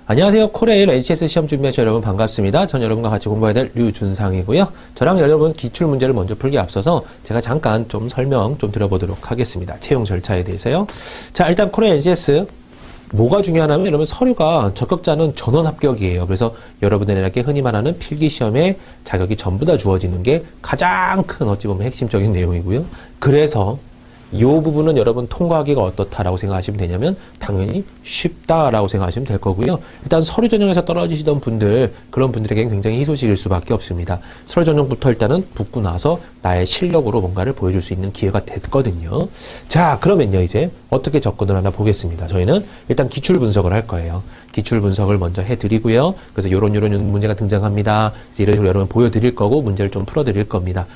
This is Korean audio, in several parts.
안녕하세요. 코레일 HSC 시험 준비하신 여러분 반갑습니다. 전 여러분과 같이 공부해야 될 류준상이고요. 저랑 여러분 기출 문제를 먼저 풀기에 앞서서 제가 잠깐 좀 설명 좀 드려보도록 하겠습니다. 채용 절차에 대해서요. 자, 일단 코레일 HSC 뭐가 중요하냐면 여러분 서류가 적격자는 전원 합격이에요. 그래서 여러분들에게 흔히 말하는 필기시험에 자격이 전부 다 주어지는 게 가장 큰 어찌 보면 핵심적인 내용이고요. 그래서 이 부분은 여러분 통과하기가 어떻다라고 생각하시면 되냐면 당연히 쉽다라고 생각하시면 될 거고요. 일단 서류 전형에서 떨어지시던 분들, 그런 분들에게는 굉장히 희소식일 수밖에 없습니다. 서류 전형부터 일단은 붙고 나서 나의 실력으로 뭔가를 보여줄 수 있는 기회가 됐거든요. 자, 그러면요 이제 어떻게 접근을 하나 보겠습니다. 저희는 일단 기출 분석을 할 거예요. 기출 분석을 먼저 해드리고요. 그래서 요런 문제가 등장합니다. 이제 이런 식으로 여러분 보여드릴 거고 문제를 좀 풀어드릴 겁니다.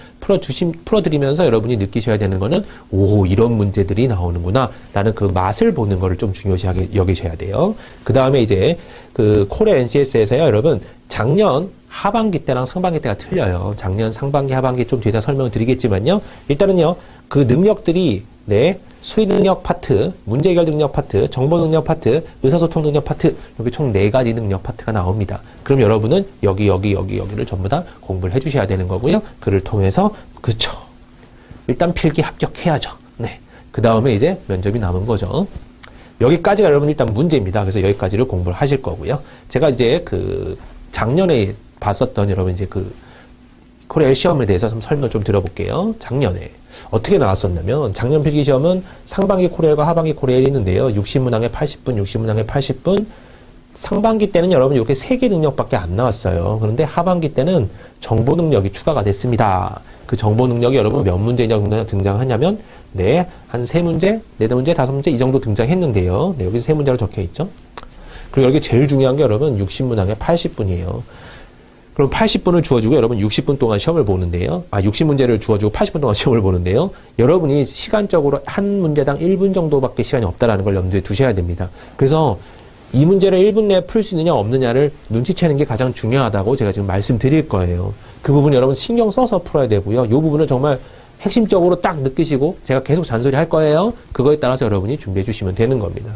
풀어드리면서 여러분이 느끼셔야 되는 거는 오, 이런 문제들이 나오는구나 라는 그 맛을 보는 거를 좀 중요시하게 여기셔야 돼요. 그 다음에 이제 그 코레 NCS에서요 여러분 작년 하반기 때랑 상반기 때가 틀려요. 작년 상반기 하반기 좀 뒤에다 설명을 드리겠지만요. 일단은요 그 능력들이 수리 능력 파트, 문제 해결 능력 파트, 정보 능력 파트, 의사소통 능력 파트 이렇게 총 4가지 능력 파트가 나옵니다. 그럼 여러분은 여기를 전부 다 공부를 해주셔야 되는 거고요. 그를 통해서 그쵸. 일단 필기 합격해야죠. 네. 그 다음에 이제 면접이 남은 거죠. 여기까지가 여러분 일단 문제입니다. 그래서 여기까지를 공부를 하실 거고요. 제가 이제 그 작년에 봤었던 여러분 이제 그 코레일 시험에 대해서 좀 설명 좀 드려볼게요. 작년에 어떻게 나왔었냐면 작년 필기시험은 상반기 코레일과 하반기 코레일이 있는데요. 60문항에 80분, 60문항에 80분. 상반기 때는 여러분 이렇게 3개 능력밖에 안 나왔어요. 그런데 하반기 때는 정보 능력이 추가가 됐습니다. 그 정보 능력이 여러분 몇 문제 등장하냐면 한 3문제, 4문제, 5문제 이 정도 등장했는데요. 여기 3문제로 적혀 있죠. 그리고 여기 제일 중요한 게 여러분 60문항에 80분이에요. 그럼 80분을 주어주고 여러분 60분 동안 시험을 보는데요. 60문제를 주어주고 80분 동안 시험을 보는데요. 여러분이 시간적으로 한 문제당 1분 정도밖에 시간이 없다는 걸 염두에 두셔야 됩니다. 그래서 이 문제를 1분 내에 풀 수 있느냐 없느냐를 눈치채는 게 가장 중요하다고 제가 지금 말씀드릴 거예요. 그 부분 여러분 신경 써서 풀어야 되고요. 이 부분을 정말 핵심적으로 딱 느끼시고 제가 계속 잔소리 할 거예요. 그거에 따라서 여러분이 준비해 주시면 되는 겁니다.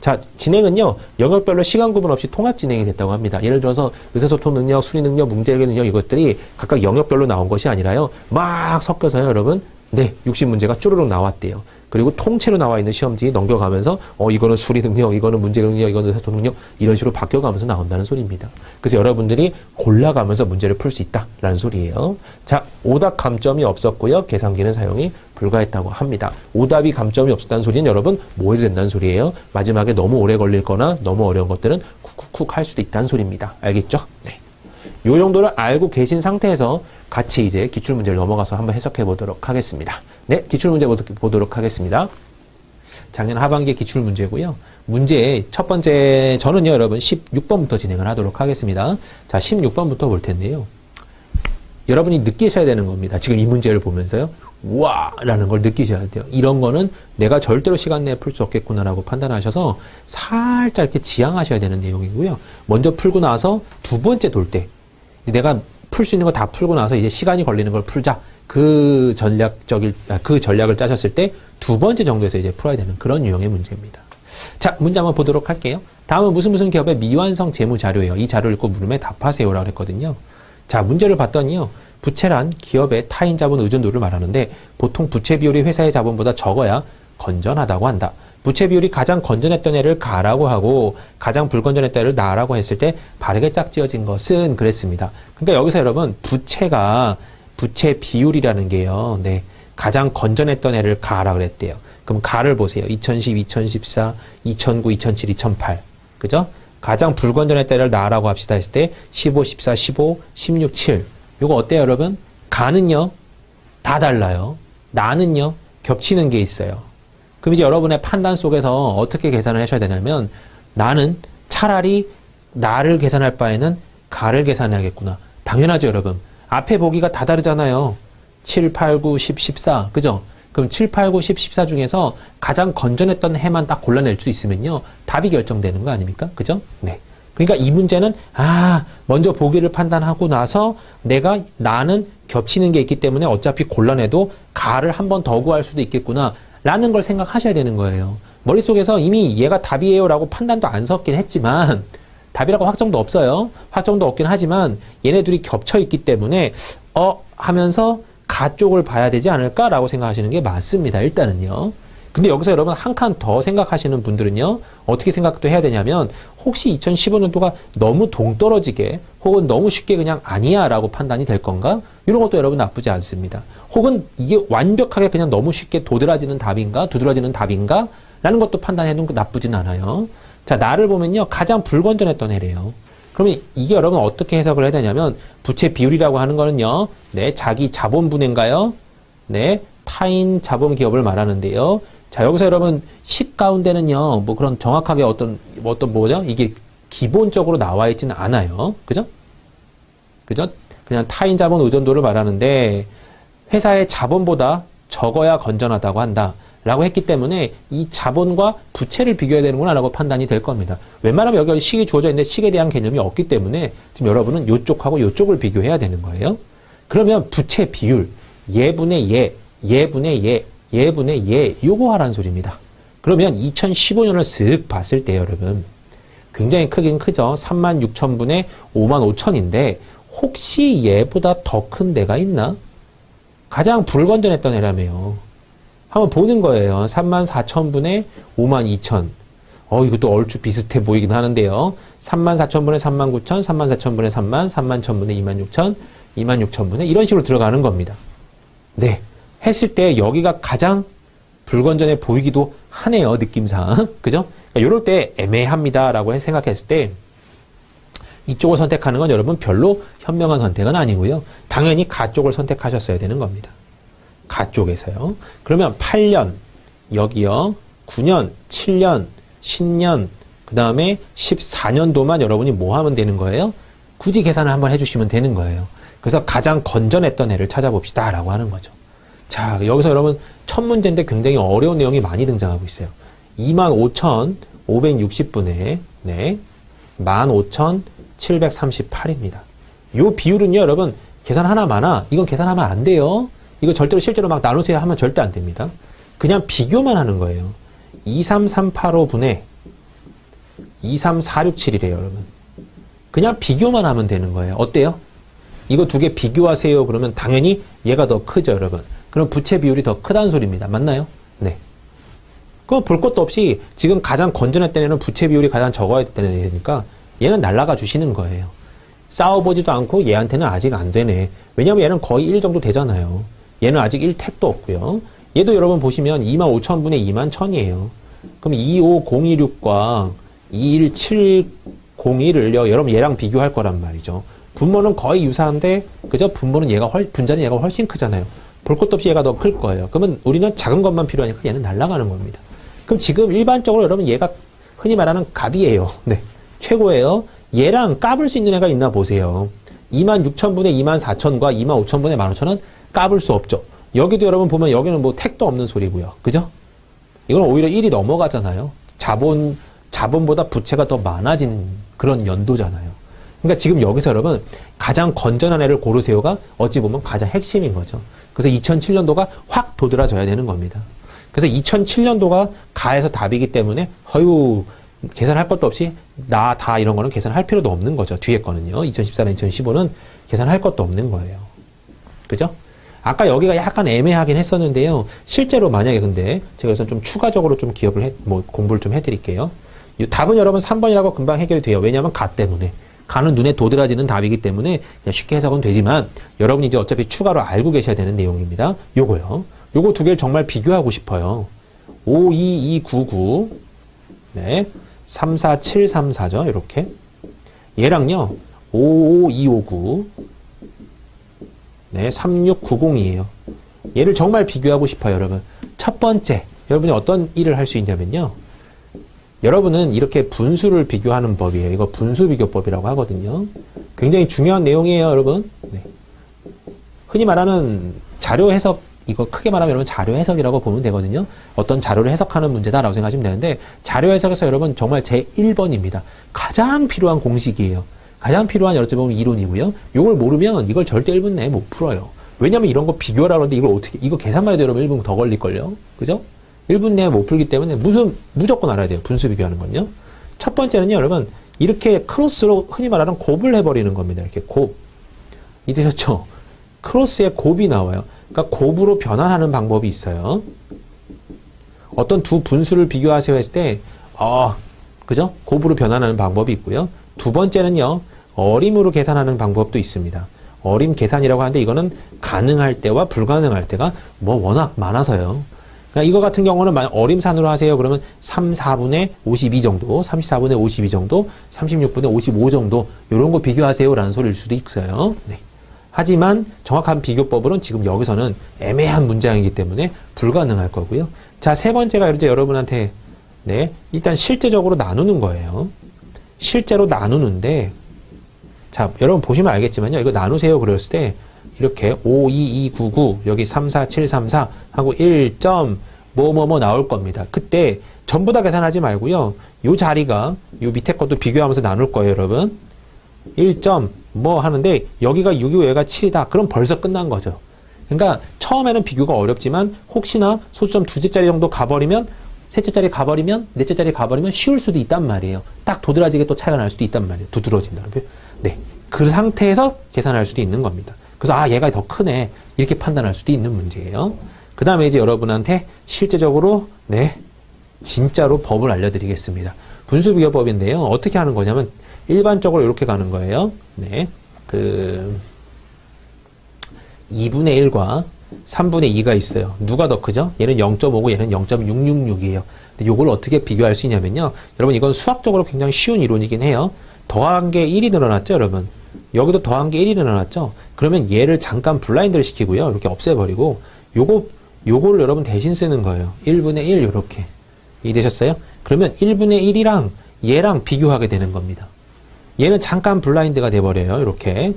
자, 진행은요, 영역별로 시간 구분 없이 통합 진행이 됐다고 합니다. 예를 들어서 의사소통 능력, 수리 능력, 문제 해결 능력 이것들이 각각 영역별로 나온 것이 아니라요, 막 섞여서요, 여러분, 60문제가 쭈르륵 나왔대요. 그리고 통째로 나와 있는 시험지 넘겨가면서, 이거는 수리 능력, 이거는 문제 해결 능력, 이거는 의사소통 능력, 이런 식으로 바뀌어가면서 나온다는 소리입니다. 그래서 여러분들이 골라가면서 문제를 풀 수 있다라는 소리예요. 자, 오답 감점이 없었고요, 계산기는 사용이 불가했다고 합니다. 오답이 감점이 없었다는 소리는 여러분 뭐 해도 된다는 소리예요. 마지막에 너무 오래 걸릴 거나 너무 어려운 것들은 쿡쿡쿡 할 수도 있다는 소리입니다. 알겠죠? 네. 요 정도를 알고 계신 상태에서 같이 이제 기출문제를 넘어가서 한번 해석해 보도록 하겠습니다. 네, 기출문제 보도록 하겠습니다. 작년 하반기 기출문제고요. 문제 첫 번째 저는요 여러분 16번부터 진행을 하도록 하겠습니다. 자, 16번부터 볼 텐데요. 여러분이 느끼셔야 되는 겁니다. 지금 이 문제를 보면서요. 우와! 라는 걸 느끼셔야 돼요. 이런 거는 내가 절대로 시간 내에 풀 수 없겠구나라고 판단하셔서 살짝 이렇게 지양하셔야 되는 내용이고요. 먼저 풀고 나서 두 번째 돌 때 내가 풀 수 있는 거 다 풀고 나서 이제 시간이 걸리는 걸 풀자. 그 전략을 짜셨을 때 두 번째 정도에서 이제 풀어야 되는 그런 유형의 문제입니다. 자, 문제 한번 보도록 할게요. 다음은 무슨 기업의 미완성 재무 자료예요. 이 자료를 읽고 물음에 답하세요라고 했거든요. 자, 문제를 봤더니요. 부채란 기업의 타인 자본 의존도를 말하는데 보통 부채 비율이 회사의 자본보다 적어야 건전하다고 한다. 부채 비율이 가장 건전했던 애를 가라고 하고 가장 불건전했던 애를 나라고 했을 때 바르게 짝지어진 것은 그랬습니다. 그러니까 여기서 여러분 부채 비율이라는 게요. 가장 건전했던 애를 가라 그랬대요. 그럼 가를 보세요. 2010, 2014, 2009, 2007, 2008. 그죠? 가장 불건전했던 애를 나라고 합시다 했을 때 15, 14, 15, 16, 7. 요거 어때요, 여러분? 가는요, 다 달라요. 나는요, 겹치는 게 있어요. 그럼 이제 여러분의 판단 속에서 어떻게 계산을 하셔야 되냐면, 나는 차라리 나를 계산할 바에는 가를 계산해야겠구나. 당연하죠, 여러분. 앞에 보기가 다 다르잖아요. 7, 8, 9, 10, 14. 그죠? 그럼 7, 8, 9, 10, 14 중에서 가장 건전했던 해만 딱 골라낼 수 있으면요, 답이 결정되는 거 아닙니까? 그죠? 네. 그러니까 이 문제는 먼저 보기를 판단하고 나서 나는 겹치는 게 있기 때문에 어차피 골라내도 가를 한 번 더 구할 수도 있겠구나 라는 걸 생각하셔야 되는 거예요. 머릿속에서 이미 얘가 답이에요 라고 판단도 안 섰긴 했지만 답이라고 확정도 없어요. 확정도 없긴 하지만 얘네 둘이 겹쳐 있기 때문에 하면서 가 쪽을 봐야 되지 않을까라고 생각하시는 게 맞습니다. 일단은요. 근데 여기서 여러분 한 칸 더 생각하시는 분들은요. 어떻게 생각도 해야 되냐면 혹시 2015년도가 너무 동떨어지게 혹은 너무 쉽게 그냥 아니야 라고 판단이 될 건가? 이런 것도 여러분 나쁘지 않습니다. 혹은 이게 완벽하게 그냥 너무 쉽게 도드라지는 답인가? 두드러지는 답인가? 라는 것도 판단해도 나쁘진 않아요. 자, 나를 보면요. 가장 불건전했던 해래요. 그러면 이게 여러분 어떻게 해석을 해야 되냐면 부채 비율이라고 하는 거는요. 네, 자기 자본분해인가요? 네, 타인 자본 기업을 말하는데요. 자, 여기서 여러분 식 가운데는요. 뭐 그런 정확하게 어떤 뭐죠? 이게 기본적으로 나와 있지는 않아요. 그죠? 그죠? 그냥 타인 자본 의존도를 말하는데 회사의 자본보다 적어야 건전하다고 한다. 라고 했기 때문에 이 자본과 부채를 비교해야 되는구나 라고 판단이 될 겁니다. 웬만하면 여기 식이 주어져 있는데 식에 대한 개념이 없기 때문에 지금 여러분은 요쪽하고 요쪽을 비교해야 되는 거예요. 그러면 부채 비율, 예분의 예, 예분의 예, 예분의 예, 요거 하라는 소리입니다. 그러면 2015년을 쓱 봤을 때 여러분 굉장히 크긴 크죠. 36,000분의 55,000인데 혹시 얘보다 더 큰 데가 있나? 가장 불건전했던 애라며요. 한번 보는 거예요. 34,000분의 52,000. 이것도 얼추 비슷해 보이긴 하는데요. 34,000분의 39,000, 34,000분의 3만, 31,000분의 26,000, 26,000분의 이런 식으로 들어가는 겁니다. 네. 했을 때 여기가 가장 불건전해 보이기도 하네요. 느낌상. 그죠? 그러니까 이럴 때 애매합니다. 라고 생각했을 때 이쪽을 선택하는 건 여러분 별로 현명한 선택은 아니고요. 당연히 가 쪽을 선택하셨어야 되는 겁니다. 가 쪽에서요. 그러면 8년, 여기요. 9년, 7년, 10년, 그 다음에 14년도만 여러분이 뭐 하면 되는 거예요? 굳이 계산을 한번 해주시면 되는 거예요. 그래서 가장 건전했던 해를 찾아봅시다. 라고 하는 거죠. 자, 여기서 여러분 첫 문제인데 굉장히 어려운 내용이 많이 등장하고 있어요. 25,560분의 네, 15,738입니다. 요 비율은요, 여러분 계산 하나마나 이건 계산하면 안 돼요. 이거 절대로 실제로 막 나누세요 하면 절대 안 됩니다. 그냥 비교만 하는 거예요. 23385분의 23467이래요, 여러분. 그냥 비교만 하면 되는 거예요. 어때요? 이거 두 개 비교하세요. 그러면 당연히 얘가 더 크죠, 여러분. 그럼 부채 비율이 더 크다는 소리입니다. 맞나요? 네. 그거 볼 것도 없이 지금 가장 건전했던 애는 부채 비율이 가장 적어야 되는 애니까 얘는 날라가 주시는 거예요. 싸워보지도 않고 얘한테는 아직 안 되네. 왜냐면 얘는 거의 1 정도 되잖아요. 얘는 아직 1택도 없고요. 얘도 여러분 보시면 25,000분의 21,000이에요. 그럼 25026과 21701을요, 여러분 얘랑 비교할 거란 말이죠. 분모는 거의 유사한데, 그죠? 분자는 얘가 훨씬 크잖아요. 볼 것도 없이 얘가 더 클 거예요. 그러면 우리는 작은 것만 필요하니까 얘는 날아가는 겁니다. 그럼 지금 일반적으로 여러분 얘가 흔히 말하는 갑이에요. 네. 최고예요. 얘랑 까불 수 있는 애가 있나 보세요. 26,000분의 24,000과 25,000분의 15,000은 까불 수 없죠. 여기도 여러분 보면 여기는 뭐 택도 없는 소리고요. 그죠? 이건 오히려 1이 넘어가잖아요. 자본보다 부채가 더 많아지는 그런 연도잖아요. 그러니까 지금 여기서 여러분 가장 건전한 애를 고르세요가 어찌 보면 가장 핵심인 거죠. 그래서 2007년도가 확 도드라져야 되는 겁니다. 그래서 2007년도가 가에서 답이기 때문에 계산할 것도 없이 나 다 이런 거는 계산할 필요도 없는 거죠. 뒤에 거는요. 2014년, 2015는 계산할 것도 없는 거예요. 그죠? 아까 여기가 약간 애매하긴 했었는데요. 실제로 만약에 근데 제가 여기서 좀 추가적으로 좀 공부를 좀 해드릴게요. 이 답은 여러분 3번이라고 금방 해결이 돼요. 왜냐하면 가 때문에. 가는 눈에 도드라지는 답이기 때문에 그냥 쉽게 해석은 되지만 여러분이 이제 어차피 추가로 알고 계셔야 되는 내용입니다. 요거요. 요거 두 개를 정말 비교하고 싶어요. 52299 네, 34734죠. 이렇게. 얘랑요. 55259 네, 36902예요. 얘를 정말 비교하고 싶어요, 여러분. 첫 번째, 여러분이 어떤 일을 할 수 있냐면요. 여러분은 이렇게 분수를 비교하는 법이에요. 이거 분수 비교법이라고 하거든요. 굉장히 중요한 내용이에요, 여러분. 네. 흔히 말하는 자료 해석, 이거 크게 말하면 여러분 자료 해석이라고 보면 되거든요. 어떤 자료를 해석하는 문제다라고 생각하시면 되는데 자료 해석에서 여러분 정말 제 1번입니다. 가장 필요한 공식이에요. 가장 필요한 여러 보면 이론이고요. 이걸 모르면 이걸 절대 1분 내에 못 풀어요. 왜냐면 이런 거 비교하라고 하는데 이거 계산만 해도 여러분 1분 더 걸릴걸요. 그죠? 1분 내에 못 풀기 때문에 무조건 알아야 돼요. 분수 비교하는 건요. 첫 번째는요, 여러분, 이렇게 크로스로 흔히 말하는 곱을 해버리는 겁니다. 이렇게 곱. 이해되셨죠? 크로스에 곱이 나와요. 그러니까 곱으로 변환하는 방법이 있어요. 어떤 두 분수를 비교하세요 했을 때, 그죠? 곱으로 변환하는 방법이 있고요. 두 번째는요, 어림으로 계산하는 방법도 있습니다. 어림 계산이라고 하는데 이거는 가능할 때와 불가능할 때가 뭐 워낙 많아서요. 그러니까 이거 같은 경우는 만약 어림산으로 하세요. 그러면 3, 4분의 52 정도, 34분의 52 정도, 36분의 55 정도 이런 거 비교하세요 라는 소리일 수도 있어요. 네. 하지만 정확한 비교법으로는 지금 여기서는 애매한 문장이기 때문에 불가능할 거고요. 자, 세 번째가 이제 여러분한테 일단 실제적으로 나누는 거예요. 실제로 나누는데 자, 여러분 보시면 알겠지만요. 이거 나누세요 그랬을 때 이렇게 5, 2, 2, 9, 9 여기 3, 4, 7, 3, 4 하고 1. 뭐뭐뭐 나올 겁니다. 그때 전부 다 계산하지 말고요. 요 자리가 요 밑에 것도 비교하면서 나눌 거예요, 여러분. 1. 뭐 하는데 여기가 6이고 여기가 7이다. 그럼 벌써 끝난 거죠. 그러니까 처음에는 비교가 어렵지만 혹시나 소수점 두째 자리 정도 가버리면 셋째 자리 가버리면 넷째 자리 가버리면 쉬울 수도 있단 말이에요. 딱 도드라지게 또 차이가 날 수도 있단 말이에요. 두드러진다는 표현. 네. 그 상태에서 계산할 수도 있는 겁니다. 그래서 얘가 더 크네. 이렇게 판단할 수도 있는 문제예요. 그 다음에 이제 여러분한테 실제적으로 진짜로 법을 알려드리겠습니다. 분수비교법인데요. 어떻게 하는 거냐면 일반적으로 이렇게 가는 거예요. 2분의 1과 3분의 2가 있어요. 누가 더 크죠? 얘는 0.5고 얘는 0.666이에요. 이걸 어떻게 비교할 수 있냐면요. 여러분 이건 수학적으로 굉장히 쉬운 이론이긴 해요. 더한 게 1이 늘어났죠, 여러분? 여기도 더한 게 1이 늘어났죠? 그러면 얘를 잠깐 블라인드를 시키고요. 이렇게 없애버리고 요거를 여러분 대신 쓰는 거예요. 1분의 1 요렇게. 이해되셨어요? 그러면 1분의 1이랑 얘랑 비교하게 되는 겁니다. 얘는 잠깐 블라인드가 돼버려요. 이렇게.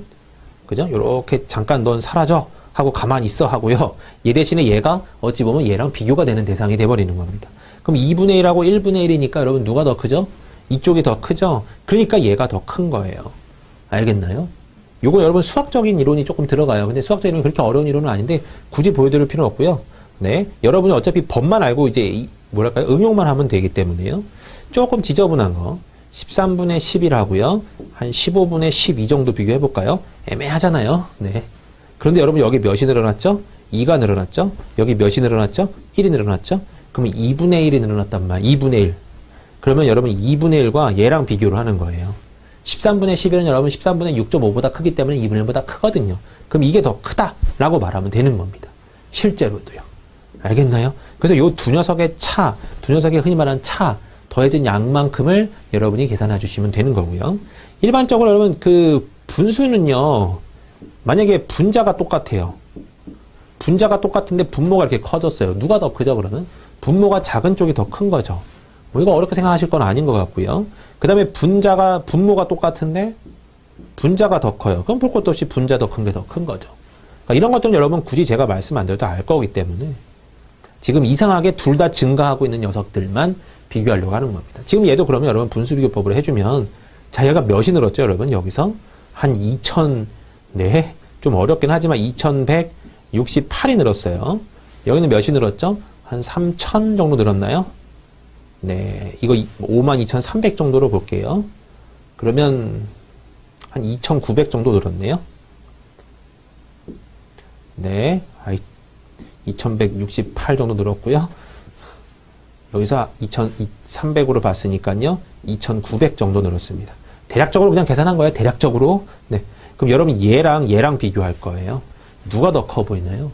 그죠? 요렇게 잠깐 넌 사라져. 하고 가만히 있어 하고요. 얘 대신에 얘가 어찌 보면 얘랑 비교가 되는 대상이 돼버리는 겁니다. 그럼 2분의 1하고 1분의 1이니까 여러분 누가 더 크죠? 이쪽이 더 크죠? 그러니까 얘가 더 큰 거예요. 알겠나요? 요거 여러분 수학적인 이론이 조금 들어가요. 근데 수학적인 이론이 그렇게 어려운 이론은 아닌데 굳이 보여드릴 필요는 없고요. 여러분이 어차피 법만 알고 이제 응용만 하면 되기 때문에요. 조금 지저분한 거 13분의 11하고요. 한 15분의 12 정도 비교해볼까요? 애매하잖아요. 그런데 여러분 여기 몇이 늘어났죠? 2가 늘어났죠? 여기 몇이 늘어났죠? 1이 늘어났죠? 그러면 2분의 1이 늘어났단 말이에요. 2분의 1. 그러면 여러분 2분의 1과 얘랑 비교를 하는 거예요. 13분의 11은 여러분 13분의 6.5보다 크기 때문에 2분의 1보다 크거든요. 그럼 이게 더 크다라고 말하면 되는 겁니다. 실제로도요. 알겠나요? 그래서 이 두 녀석의 두 녀석의 흔히 말하는 더해진 양만큼을 여러분이 계산해 주시면 되는 거고요. 일반적으로 여러분 그 분수는요. 만약에 분자가 똑같아요. 분자가 똑같은데 분모가 이렇게 커졌어요. 누가 더 크죠, 그러면? 분모가 작은 쪽이 더 큰 거죠. 이거 어렵게 생각하실 건 아닌 것 같고요. 그 다음에 분모가 똑같은데 분자가 더 커요. 그럼 볼 것도 없이 분자 더 큰 게 더 큰 거죠. 그러니까 이런 것들은 여러분 굳이 제가 말씀 안 드려도 알 거기 때문에 지금 이상하게 둘 다 증가하고 있는 녀석들만 비교하려고 하는 겁니다. 지금 얘도 그러면 여러분 분수비교법을 해주면 자, 얘가 몇이 늘었죠, 여러분? 여기서 한 2000, 좀 어렵긴 하지만 2168이 늘었어요. 여기는 몇이 늘었죠? 한 3000 정도 늘었나요? 이거 52,300 정도로 볼게요. 그러면 한 2,900 정도 늘었네요. 2,168 정도 늘었고요. 여기서 2,300으로 봤으니까요. 2,900 정도 늘었습니다. 대략적으로 그냥 계산한 거예요. 대략적으로. 그럼 여러분 얘랑 비교할 거예요. 누가 더 커 보이나요?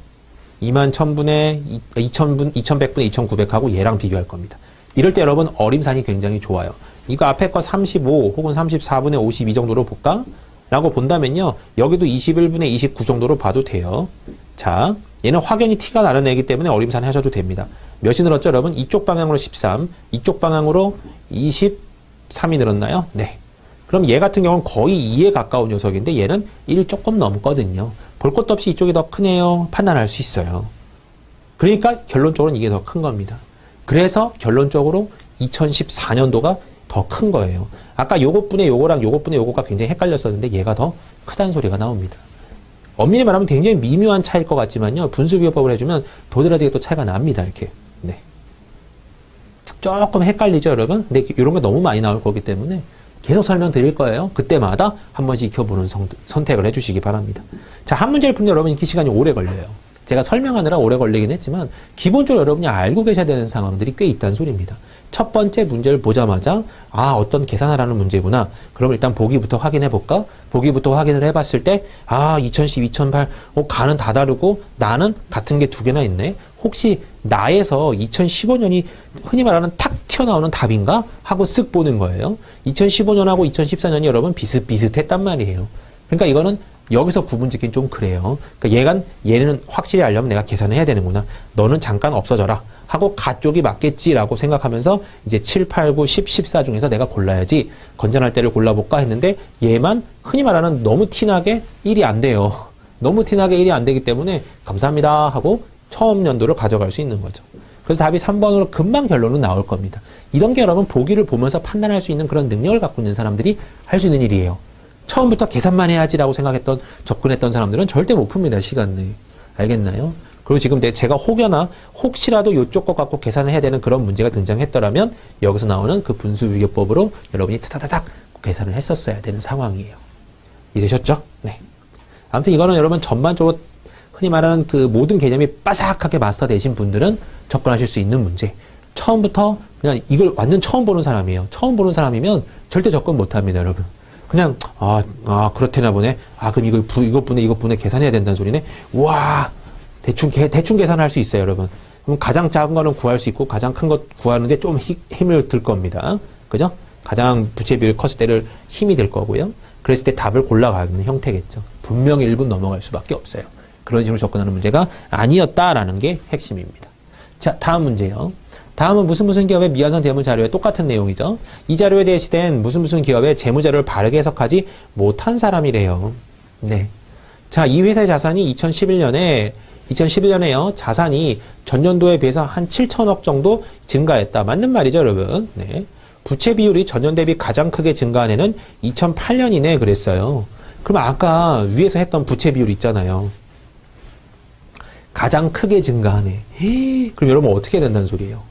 21,000분의 2100분의 2900하고 얘랑 비교할 겁니다. 이럴 때 여러분 어림산이 굉장히 좋아요. 이거 앞에 거 35 혹은 34분의 52 정도로 볼까? 라고 본다면요. 여기도 21분의 29 정도로 봐도 돼요. 자, 얘는 확연히 티가 나는 애기 때문에 어림산 하셔도 됩니다. 몇이 늘었죠, 여러분? 이쪽 방향으로 13, 이쪽 방향으로 23이 늘었나요? 그럼 얘 같은 경우는 거의 2에 가까운 녀석인데 얘는 1 조금 넘거든요. 볼 것도 없이 이쪽이 더 크네요. 판단할 수 있어요. 그러니까 결론적으로는 이게 더 큰 겁니다. 그래서 결론적으로 2014년도가 더 큰 거예요. 아까 요것분의 요거랑 요것분의 요거가 굉장히 헷갈렸었는데 얘가 더 크다는 소리가 나옵니다. 엄밀히 말하면 굉장히 미묘한 차이일 것 같지만요. 분수비교법을 해주면 도드라지게 또 차이가 납니다. 이렇게. 조금 헷갈리죠, 여러분? 근데 이런 게 너무 많이 나올 거기 때문에 계속 설명드릴 거예요. 그때마다 한 번씩 익혀보는 선택을 해주시기 바랍니다. 자, 한 문제를 풀면 여러분 익히 시간이 오래 걸려요. 제가 설명하느라 오래 걸리긴 했지만 기본적으로 여러분이 알고 계셔야 되는 상황들이 꽤 있다는 소리입니다. 첫 번째 문제를 보자마자 어떤 계산하라는 문제구나. 그럼 일단 보기부터 확인해 볼까? 보기부터 확인을 해봤을 때 2010, 2008 가는 다 다르고 나는 같은 게 두 개나 있네. 혹시 나에서 2015년이 흔히 말하는 탁 튀어나오는 답인가? 하고 쓱 보는 거예요. 2015년하고 2014년이 여러분 비슷비슷했단 말이에요. 그러니까 이거는 여기서 구분짓기는 좀 그래요. 그러니까 얘는 확실히 알려면 내가 계산을 해야 되는구나. 너는 잠깐 없어져라. 하고 가쪽이 맞겠지라고 생각하면서 이제 7, 8, 9, 10, 14 중에서 내가 골라야지 건전할 때를 골라볼까 했는데 얘만 흔히 말하는 너무 티나게 1이 안 돼요. 너무 티나게 1이 안 되기 때문에 감사합니다 하고 처음 연도를 가져갈 수 있는 거죠. 그래서 답이 3번으로 금방 결론은 나올 겁니다. 이런 게 여러분 보기를 보면서 판단할 수 있는 그런 능력을 갖고 있는 사람들이 할 수 있는 일이에요. 처음부터 계산만 해야지라고 생각했던 접근했던 사람들은 절대 못 풉니다. 시간 내에. 알겠나요? 그리고 지금 제가 혹시라도 이쪽 것 갖고 계산을 해야 되는 그런 문제가 등장했더라면 여기서 나오는 그 분수비교법으로 여러분이 타다다닥 계산을 했었어야 되는 상황이에요. 이해되셨죠? 네. 아무튼 이거는 여러분 전반적으로 흔히 말하는 그 모든 개념이 빠삭하게 마스터되신 분들은 접근하실 수 있는 문제. 처음부터 그냥 이걸 완전 처음 보는 사람이에요. 처음 보는 사람이면 절대 접근 못 합니다, 여러분. 그냥, 그렇대나 보네. 그럼 이것분에 계산해야 된다는 소리네. 와, 대충 계산할 수 있어요, 여러분. 그럼 가장 작은 거는 구할 수 있고, 가장 큰 것 구하는데 좀 힘을 들 겁니다. 그죠? 가장 부채 비율이 컸을 때를 힘이 들 거고요. 그랬을 때 답을 골라가는 형태겠죠. 분명히 1분 넘어갈 수밖에 없어요. 그런 식으로 접근하는 문제가 아니었다라는 게 핵심입니다. 자, 다음 문제요. 다음은 무슨 기업의 미완성 재무 자료에 똑같은 내용이죠. 이 자료에 대시된 무슨 기업의 재무 자료를 바르게 해석하지 못한 사람이래요. 네. 자, 이 회사의 자산이 2011년에요. 자산이 전년도에 비해서 한 7천억 정도 증가했다. 맞는 말이죠, 여러분. 네. 부채 비율이 전년 대비 가장 크게 증가한 해는 2008년이네 그랬어요. 그럼 아까 위에서 했던 부채 비율 있잖아요. 가장 크게 증가하네. 그럼 여러분 어떻게 된다는 소리예요?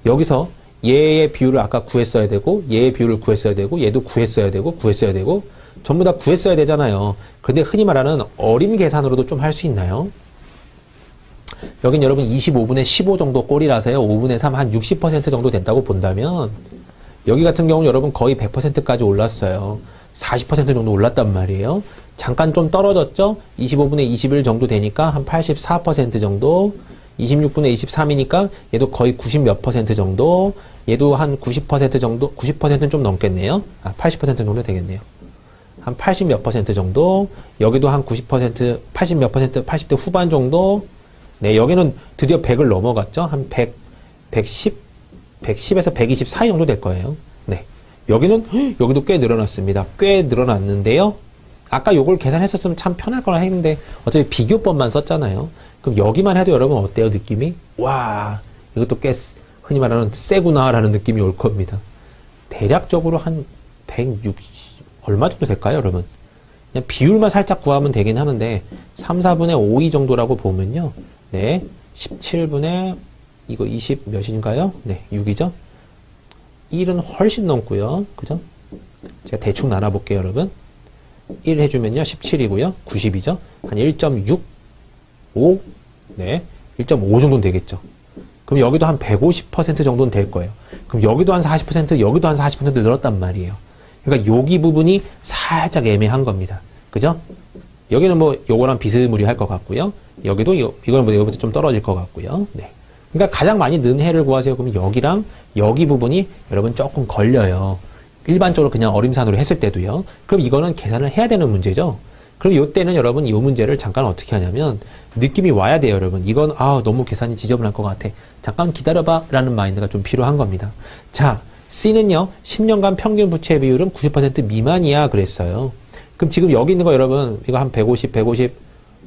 여기서 얘의 비율을 아까 구했어야 되고 얘의 비율을 구했어야 되고 얘도 구했어야 되고 전부 다 구했어야 되잖아요. 근데 흔히 말하는 어림 계산으로도 좀 할 수 있나요? 여긴 여러분 25분의 15 정도 꼴이라서요. 5분의 3 한 60% 정도 된다고 본다면 여기 같은 경우는 여러분 거의 100%까지 올랐어요. 40% 정도 올랐단 말이에요. 잠깐 좀 떨어졌죠? 25분의 21 정도 되니까 한 84% 정도, 26분의 23이니까 얘도 거의 90 몇 % 정도, 얘도 한 90% 정도, 90%는 좀 넘겠네요. 80% 정도 되겠네요. 한 80 몇 % 정도, 여기도 한 90%, 80 몇 %, 80대 후반 정도, 네, 여기는 드디어 100을 넘어갔죠? 한 110에서 120 사이 정도 될 거예요. 네. 여기도 꽤 늘어났습니다. 꽤 늘어났는데요. 아까 요걸 계산했었으면 참 편할 거라 했는데 어차피 비교법만 썼잖아요. 그럼 여기만 해도 여러분 어때요, 느낌이? 와, 이것도 꽤 흔히 말하는 세구나라는 느낌이 올 겁니다. 대략적으로 한 160 얼마 정도 될까요, 여러분? 그냥 비율만 살짝 구하면 되긴 하는데 3, 4분의 5, 2 정도라고 보면요. 네, 17분의 이거 20 몇인가요? 네, 6이죠? 1은 훨씬 넘고요. 그죠? 제가 대충 나눠볼게요, 여러분. 1 해주면요, 17이고요. 90이죠? 한 1.65? 네, 1.5 정도는 되겠죠. 그럼 여기도 한 150% 정도는 될 거예요. 그럼 여기도 한 40%, 여기도 한 40% 늘었단 말이에요. 그러니까 여기 부분이 살짝 애매한 겁니다. 그죠? 여기는 뭐 요거랑 비스무리할 것 같고요. 여기도 이거는 뭐 여기부터 좀 떨어질 것 같고요. 네. 그러니까 가장 많이 는 해를 구하세요. 그러면 여기랑 여기 부분이 여러분 조금 걸려요. 일반적으로 그냥 어림산으로 했을 때도요. 그럼 이거는 계산을 해야 되는 문제죠. 그럼 이때는 여러분 이 문제를 잠깐 어떻게 하냐면 느낌이 와야 돼요, 여러분. 이건 너무 계산이 지저분할 것 같아. 잠깐 기다려봐 라는 마인드가 좀 필요한 겁니다. 자, C는요. 10년간 평균 부채 비율은 90% 미만이야 그랬어요. 그럼 지금 여기 있는 거 여러분 이거 한 150,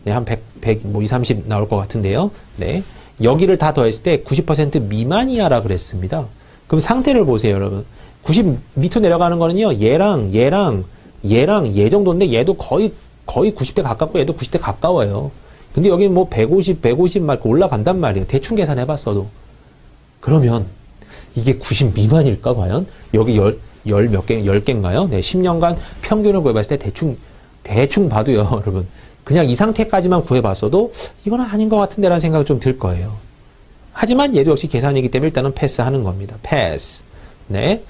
네, 한 100, 뭐 2, 30 나올 것 같은데요. 네. 여기를 다 더했을 때 90% 미만이야라 그랬습니다. 그럼 상태를 보세요, 여러분. 90 밑으로 내려가는 거는요. 얘랑 얘 정도인데 얘도 거의 90대 가깝고 얘도 90대 가까워요. 근데 여기 뭐 150 막 올라간단 말이에요. 대충 계산해 봤어도. 그러면 이게 90 미만일까 과연? 여기 몇 개, 10개인가요? 네, 10년간 평균을 구해봤을 때 대충 봐도요, 여러분. 그냥 이 상태까지만 구해봤어도 이건 아닌 것 같은데라는 생각이 좀 들 거예요. 하지만 얘도 역시 계산이기 때문에 일단은 패스하는 겁니다. 패스. 네.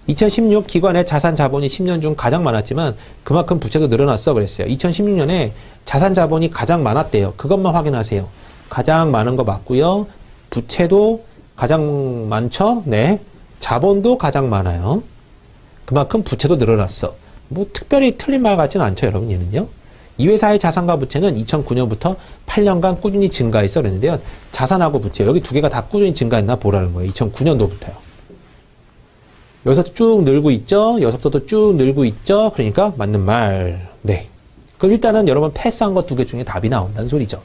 2016 기관의 자산 자본이 10년 중 가장 많았지만 그만큼 부채도 늘어났어 그랬어요. 2016년에 자산 자본이 가장 많았대요. 그것만 확인하세요. 가장 많은 거 맞고요. 부채도 가장 많죠? 네. 자본도 가장 많아요. 그만큼 부채도 늘어났어. 뭐 특별히 틀린 말 같지는 않죠, 여러분. 얘는요. 이 회사의 자산과 부채는 2009년부터 8년간 꾸준히 증가했어 그랬는데요. 자산하고 부채 여기 두 개가 다 꾸준히 증가했나 보라는 거예요. 2009년도부터요. 여기서 쭉 늘고 있죠. 여기서부터도 쭉 늘고 있죠. 그러니까 맞는 말. 네. 그럼 일단은 여러분 패스한 것 두 개 중에 답이 나온다는 소리죠.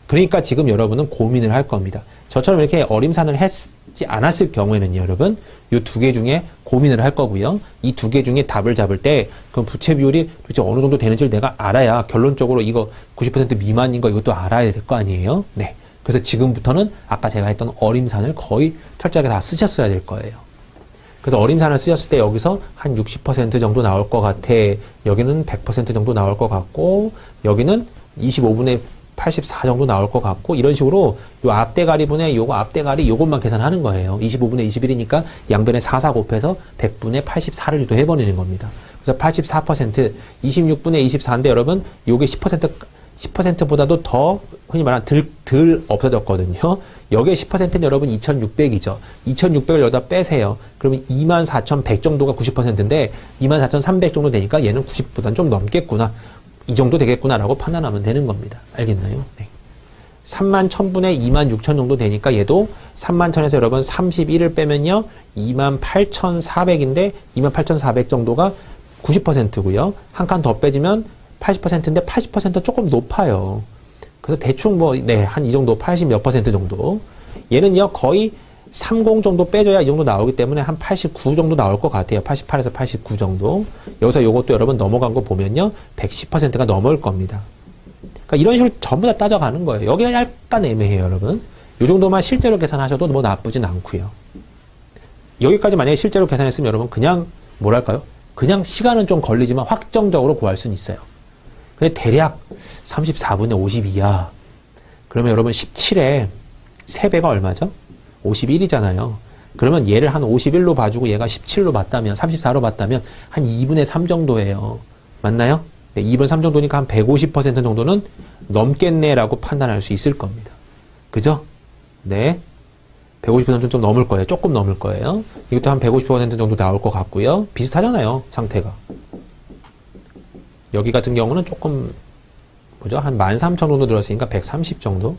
그러니까 지금 여러분은 고민을 할 겁니다. 저처럼 이렇게 어림산을 했지 않았을 경우에는요, 여러분, 이 두 개 중에 고민을 할 거고요. 이 두 개 중에 답을 잡을 때, 그럼 부채 비율이 도대체 어느 정도 되는지를 내가 알아야 결론적으로 이거 90% 미만인 거 이것도 알아야 될 거 아니에요? 네. 그래서 지금부터는 아까 제가 했던 어림산을 거의 철저하게 다 쓰셨어야 될 거예요. 그래서 어림산을 쓰셨을 때 여기서 한 60% 정도 나올 것 같아. 여기는 100% 정도 나올 것 같고, 여기는 25분의 84 정도 나올 것 같고, 이런 식으로 요 앞대가리분의 요거 앞대가리 요것만 계산하는 거예요. 25분의 21이니까 양변에 44 곱해서 100분의 84를 유도해버리는 겁니다. 그래서 84%, 26분의 24인데 여러분, 요게 10%보다도 더 흔히 말하는 덜 없어졌거든요. 여기에 10%는 여러분 2600이죠. 2600을 여기다 빼세요. 그러면 24100 정도가 90%인데 24300 정도 되니까 얘는 90보다는 좀 넘겠구나. 이 정도 되겠구나라고 판단하면 되는 겁니다. 알겠나요? 네. 31000분의 26000 정도 되니까 얘도 31000에서 여러분 31을 빼면요. 28400인데 28400 정도가 90%고요. 한 칸 더 빼지면 80%인데 80% 조금 높아요. 그래서 대충 뭐, 네, 한 이 정도, 80 몇 % 정도. 얘는요, 거의 30 정도 빼줘야 이 정도 나오기 때문에 한 89 정도 나올 것 같아요. 88에서 89 정도. 여기서 요것도 여러분 넘어간 거 보면요, 110%가 넘을 겁니다. 그러니까 이런 식으로 전부 다 따져가는 거예요. 여기가 약간 애매해요, 여러분. 요 정도만 실제로 계산하셔도 뭐 나쁘진 않고요. 여기까지 만약에 실제로 계산했으면 여러분 그냥, 뭐랄까요? 그냥 시간은 좀 걸리지만 확정적으로 구할 수는 있어요. 근데 대략 34분의 52야. 그러면 여러분 17에 3배가 얼마죠? 51이잖아요. 그러면 얘를 한 51로 봐주고 얘가 17로 봤다면, 34로 봤다면 한 2분의 3 정도예요. 맞나요? 네, 2분의 3 정도니까 한 150% 정도는 넘겠네라고 판단할 수 있을 겁니다. 그죠? 네. 150%는 좀 넘을 거예요. 조금 넘을 거예요. 이것도 한 150% 정도 나올 것 같고요. 비슷하잖아요. 상태가. 여기 같은 경우는 조금, 뭐죠? 한 13,000 정도 들었으니까 130 정도?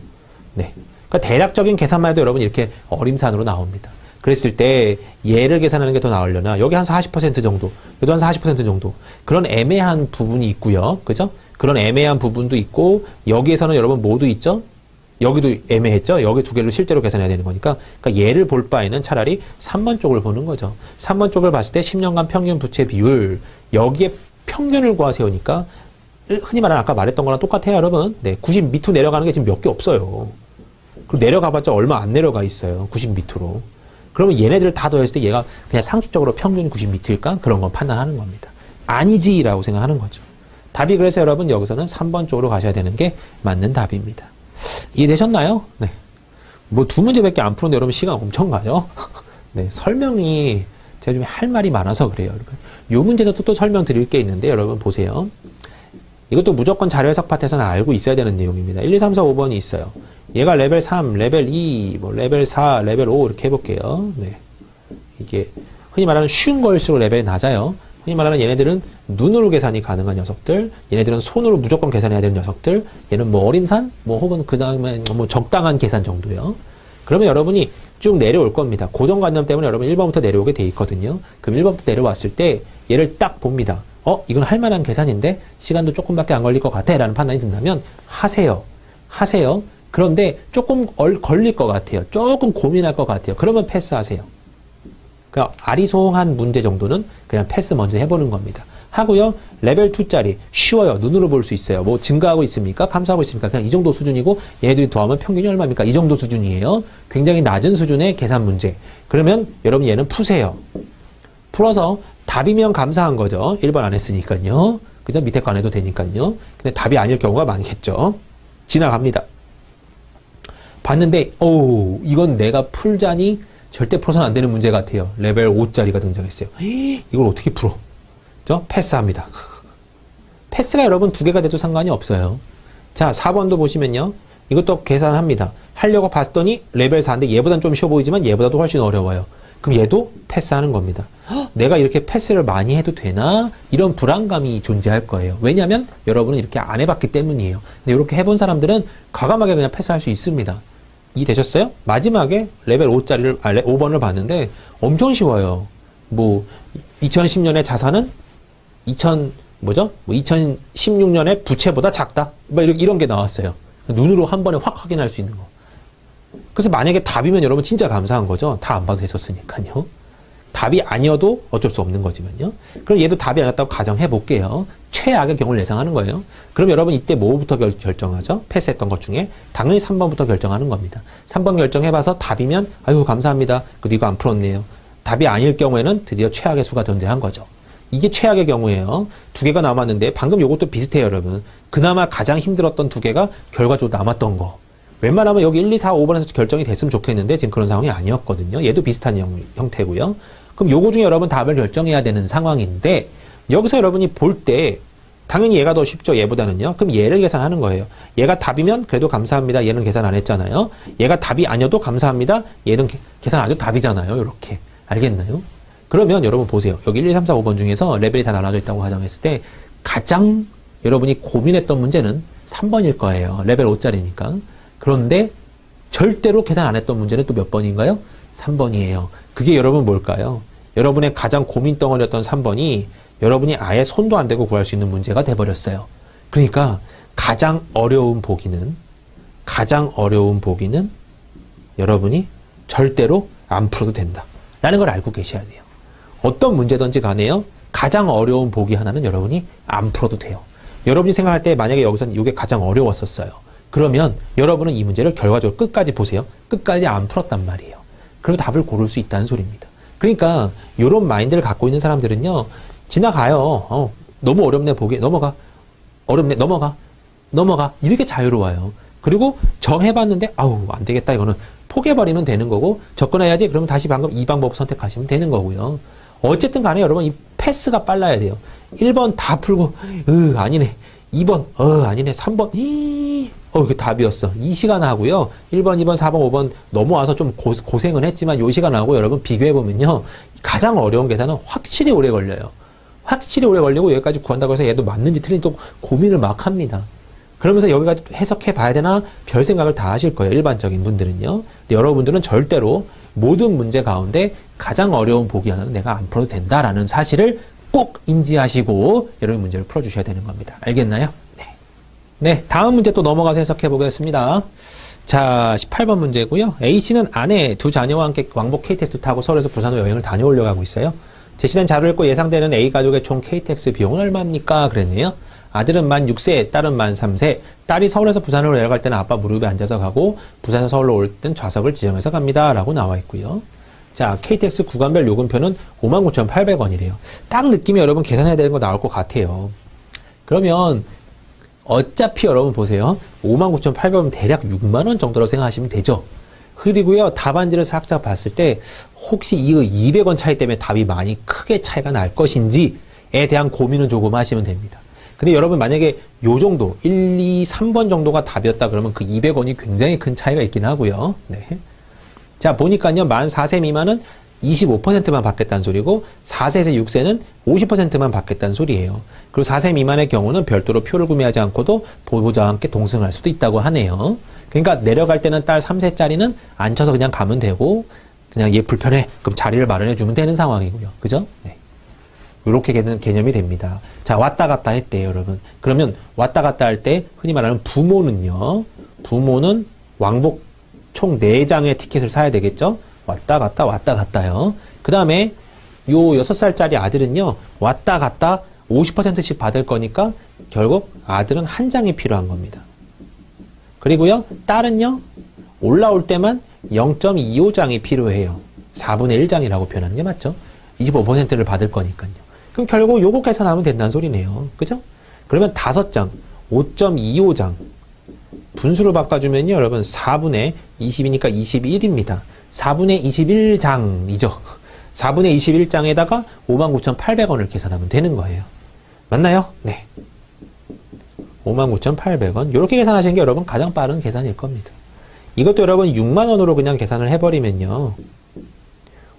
네. 그러니까 대략적인 계산만 해도 여러분 이렇게 어림산으로 나옵니다. 그랬을 때 얘를 계산하는 게 더 나으려나? 여기 한 40% 정도, 여기도 한 40% 정도. 그런 애매한 부분이 있고요. 그죠? 그런 애매한 부분도 있고, 여기에서는 여러분 모두 있죠? 여기도 애매했죠? 여기 두 개를 실제로 계산해야 되는 거니까. 그러니까 얘를 볼 바에는 차라리 3번 쪽을 보는 거죠. 3번 쪽을 봤을 때 10년간 평균 부채 비율, 여기에 평균을 구하세요니까 흔히 말하는 아까 말했던 거랑 똑같아요, 여러분. 네, 90 밑으로 내려가는 게 지금 몇 개 없어요. 그리고 내려가봤자 얼마 안 내려가 있어요. 90 밑으로. 그러면 얘네들을 다 더했을 때 얘가 그냥 상식적으로 평균이 90 밑일까? 그런 건 판단하는 겁니다. 아니지라고 생각하는 거죠. 답이 그래서 여러분 여기서는 3번 쪽으로 가셔야 되는 게 맞는 답입니다. 이해되셨나요? 네. 뭐 두 문제밖에 안 푸는데 여러분 시간 엄청 가죠? 네, 설명이 제가 좀 할 말이 많아서 그래요. 요 문제에서도 또 설명드릴 게 있는데 여러분 보세요. 이것도 무조건 자료 해석 파트에서는 알고 있어야 되는 내용입니다. 1, 2, 3, 4, 5번이 있어요. 얘가 레벨 3, 레벨 2, 뭐 레벨 4, 레벨 5 이렇게 해볼게요. 네. 이게 흔히 말하는 쉬운 거일수록 레벨이 낮아요. 흔히 말하는 얘네들은 눈으로 계산이 가능한 녀석들, 얘네들은 손으로 무조건 계산해야 되는 녀석들, 얘는 뭐 어림산, 뭐 혹은 그 다음에 뭐 적당한 계산 정도요. 그러면 여러분이 쭉 내려올 겁니다. 고정관념 때문에 여러분 1번부터 내려오게 돼 있거든요. 그럼 1번부터 내려왔을 때 얘를 딱 봅니다. 이건 할 만한 계산인데 시간도 조금밖에 안 걸릴 것 같아 라는 판단이 든다면 하세요. 그런데 조금 걸릴 것 같아요. 조금 고민할 것 같아요. 그러면 패스하세요. 그러니까 아리송한 문제 정도는 그냥 패스 먼저 해보는 겁니다. 하고요. 레벨 2짜리 쉬워요. 눈으로 볼 수 있어요. 뭐 증가하고 있습니까? 감소하고 있습니까? 그냥 이 정도 수준이고 얘네들이 더하면 평균이 얼마입니까? 이 정도 수준이에요. 굉장히 낮은 수준의 계산 문제. 그러면 여러분 얘는 푸세요. 풀어서 답이면 감사한 거죠. 1번 안 했으니까요. 그죠? 밑에 거 안 해도 되니까요. 근데 답이 아닐 경우가 많겠죠. 지나갑니다. 봤는데, 이건 내가 풀자니 절대 풀어서는 안 되는 문제 같아요. 레벨 5짜리가 등장했어요. 이걸 어떻게 풀어? 패스합니다. 패스가 여러분 2개가 돼도 상관이 없어요. 자, 4번도 보시면요. 이것도 계산합니다. 하려고 봤더니 레벨 4인데 얘보다는 좀 쉬워 보이지만 얘보다도 훨씬 어려워요. 그럼 얘도 패스하는 겁니다. 내가 이렇게 패스를 많이 해도 되나? 이런 불안감이 존재할 거예요. 왜냐하면 여러분은 이렇게 안 해봤기 때문이에요. 근데 이렇게 해본 사람들은 과감하게 그냥 패스할 수 있습니다. 이해되셨어요? 마지막에 레벨 5번을 봤는데 엄청 쉬워요. 2010년에 자산은 2016년에 부채보다 작다. 이런 게 나왔어요. 눈으로 한 번에 확 확인할 수 있는 거. 그래서 만약에 답이면 여러분 진짜 감사한 거죠. 다 안 봐도 됐었으니까요. 답이 아니어도 어쩔 수 없는 거지만요. 그럼 얘도 답이 아니었다고 가정해 볼게요. 최악의 경우를 예상하는 거예요. 그럼 여러분 이때 뭐부터 결정하죠? 패스했던 것 중에 당연히 3번부터 결정하는 겁니다. 3번 결정해봐서 답이면 아유 감사합니다. 그래도 이거 안 풀었네요. 답이 아닐 경우에는 드디어 최악의 수가 존재한 거죠. 이게 최악의 경우예요. 2개가 남았는데 방금 요것도 비슷해요, 여러분. 그나마 가장 힘들었던 2개가 결과적으로 남았던 거. 웬만하면 여기 1, 2, 4, 5번에서 결정이 됐으면 좋겠는데 지금 그런 상황이 아니었거든요. 얘도 비슷한 형태고요. 그럼 요거 중에 여러분 답을 결정해야 되는 상황인데 여기서 여러분이 볼 때 당연히 얘가 더 쉽죠, 얘보다는요. 그럼 얘를 계산하는 거예요. 얘가 답이면 그래도 감사합니다. 얘는 계산 안 했잖아요. 얘가 답이 아니어도 감사합니다. 얘는 계산 안 해도 답이잖아요. 이렇게. 알겠나요? 그러면 여러분 보세요. 여기 1, 2, 3, 4, 5번 중에서 레벨이 다 나눠져 있다고 가정했을 때 가장 여러분이 고민했던 문제는 3번일 거예요. 레벨 5짜리니까. 그런데 절대로 계산 안 했던 문제는 또 몇 번인가요? 3번이에요. 그게 여러분 뭘까요? 여러분의 가장 고민 덩어리였던 3번이 여러분이 아예 손도 안 대고 구할 수 있는 문제가 돼버렸어요. 그러니까 가장 어려운 보기는 여러분이 절대로 안 풀어도 된다. 라는 걸 알고 계셔야 돼요. 어떤 문제든지 간에요. 가장 어려운 보기 하나는 여러분이 안 풀어도 돼요. 여러분이 생각할 때 만약에 여기서는 이게 가장 어려웠었어요. 그러면 여러분은 이 문제를 결과적으로 끝까지 보세요. 끝까지 안 풀었단 말이에요. 그리고 답을 고를 수 있다는 소리입니다. 그러니까 이런 마인드를 갖고 있는 사람들은요. 지나가요. 너무 어렵네 보기. 넘어가. 어렵네. 넘어가. 이렇게 자유로워요. 그리고 정해봤는데 아우 안 되겠다 이거는 포기해버리면 되는 거고 접근해야지 그러면 다시 방금 이 방법 선택하시면 되는 거고요. 어쨌든 간에 여러분 이 패스가 빨라야 돼요. 1번 다 풀고 아니네. 2번 아니네. 3번 그 답이었어. 이 시간 하고요. 1번, 2번, 4번, 5번 넘어와서 좀 고생은 했지만 이 시간 하고 여러분 비교해보면요. 가장 어려운 계산은 확실히 오래 걸려요. 확실히 오래 걸리고 여기까지 구한다고 해서 얘도 맞는지 틀린지 또 고민을 막 합니다. 그러면서 여기까지 해석해 봐야 되나 별 생각을 다 하실 거예요. 일반적인 분들은요. 근데 여러분들은 절대로 모든 문제 가운데 가장 어려운 보기 하나는 내가 안 풀어도 된다라는 사실을 꼭 인지하시고 여러분 문제를 풀어주셔야 되는 겁니다. 알겠나요? 네, 다음 문제 또 넘어가서 해석해 보겠습니다. 자, 18번 문제고요. A씨는 아내, 2 자녀와 함께 왕복 KTX 타고 서울에서 부산으로 여행을 다녀오려고 하고 있어요. 제시된 자료를 읽고 예상되는 A가족의 총 KTX 비용은 얼마입니까? 그랬네요. 아들은 만 6세, 딸은 만 3세. 딸이 서울에서 부산으로 내려갈 때는 아빠 무릎에 앉아서 가고 부산에서 서울로 올 땐 좌석을 지정해서 갑니다. 라고 나와 있고요. 자, KTX 구간별 요금표는 59,800원이래요. 딱 느낌이 여러분 계산해야 되는 거 나올 것 같아요. 그러면 어차피 여러분 보세요. 59,800원 대략 6만원 정도로 생각하시면 되죠. 그리고요. 답안지를 살짝 봤을 때 혹시 이 200원 차이 때문에 답이 많이 크게 차이가 날 것인지에 대한 고민은 조금 하시면 됩니다. 근데 여러분 만약에 요 정도 1, 2, 3번 정도가 답이었다 그러면 그 200원이 굉장히 큰 차이가 있긴 하고요. 네. 자 보니까요. 만 4세 미만은 25%만 받겠다는 소리고 4세에서 6세는 50%만 받겠다는 소리예요. 그리고 4세 미만의 경우는 별도로 표를 구매하지 않고도 보호자와 함께 동승할 수도 있다고 하네요. 그러니까 내려갈 때는 딸 3세짜리는 앉혀서 그냥 가면 되고 그냥 얘 불편해. 그럼 자리를 마련해 주면 되는 상황이고요. 그죠? 네. 이렇게 개념이 됩니다. 자, 왔다 갔다 했대요, 여러분. 그러면 왔다 갔다 할 때 흔히 말하는 부모는요. 부모는 왕복 총 4장의 티켓을 사야 되겠죠? 왔다 갔다요. 그 다음에 요 6살짜리 아들은요. 왔다 갔다 50%씩 받을 거니까 결국 아들은 한 장이 필요한 겁니다. 그리고요. 딸은요. 올라올 때만 0.25장이 필요해요. 4분의 1장이라고 표현하는 게 맞죠? 25%를 받을 거니까요. 그럼 결국 요거 계산하면 된다는 소리네요. 그죠? 그러면 5장, 5.25장. 분수로 바꿔주면요, 여러분, 4분의 20이니까 21입니다. 4분의 21장이죠. 4분의 21장에다가 59,800원을 계산하면 되는 거예요. 맞나요? 네. 59,800원. 이렇게 계산하시는 게 여러분 가장 빠른 계산일 겁니다. 이것도 여러분 6만원으로 그냥 계산을 해버리면요.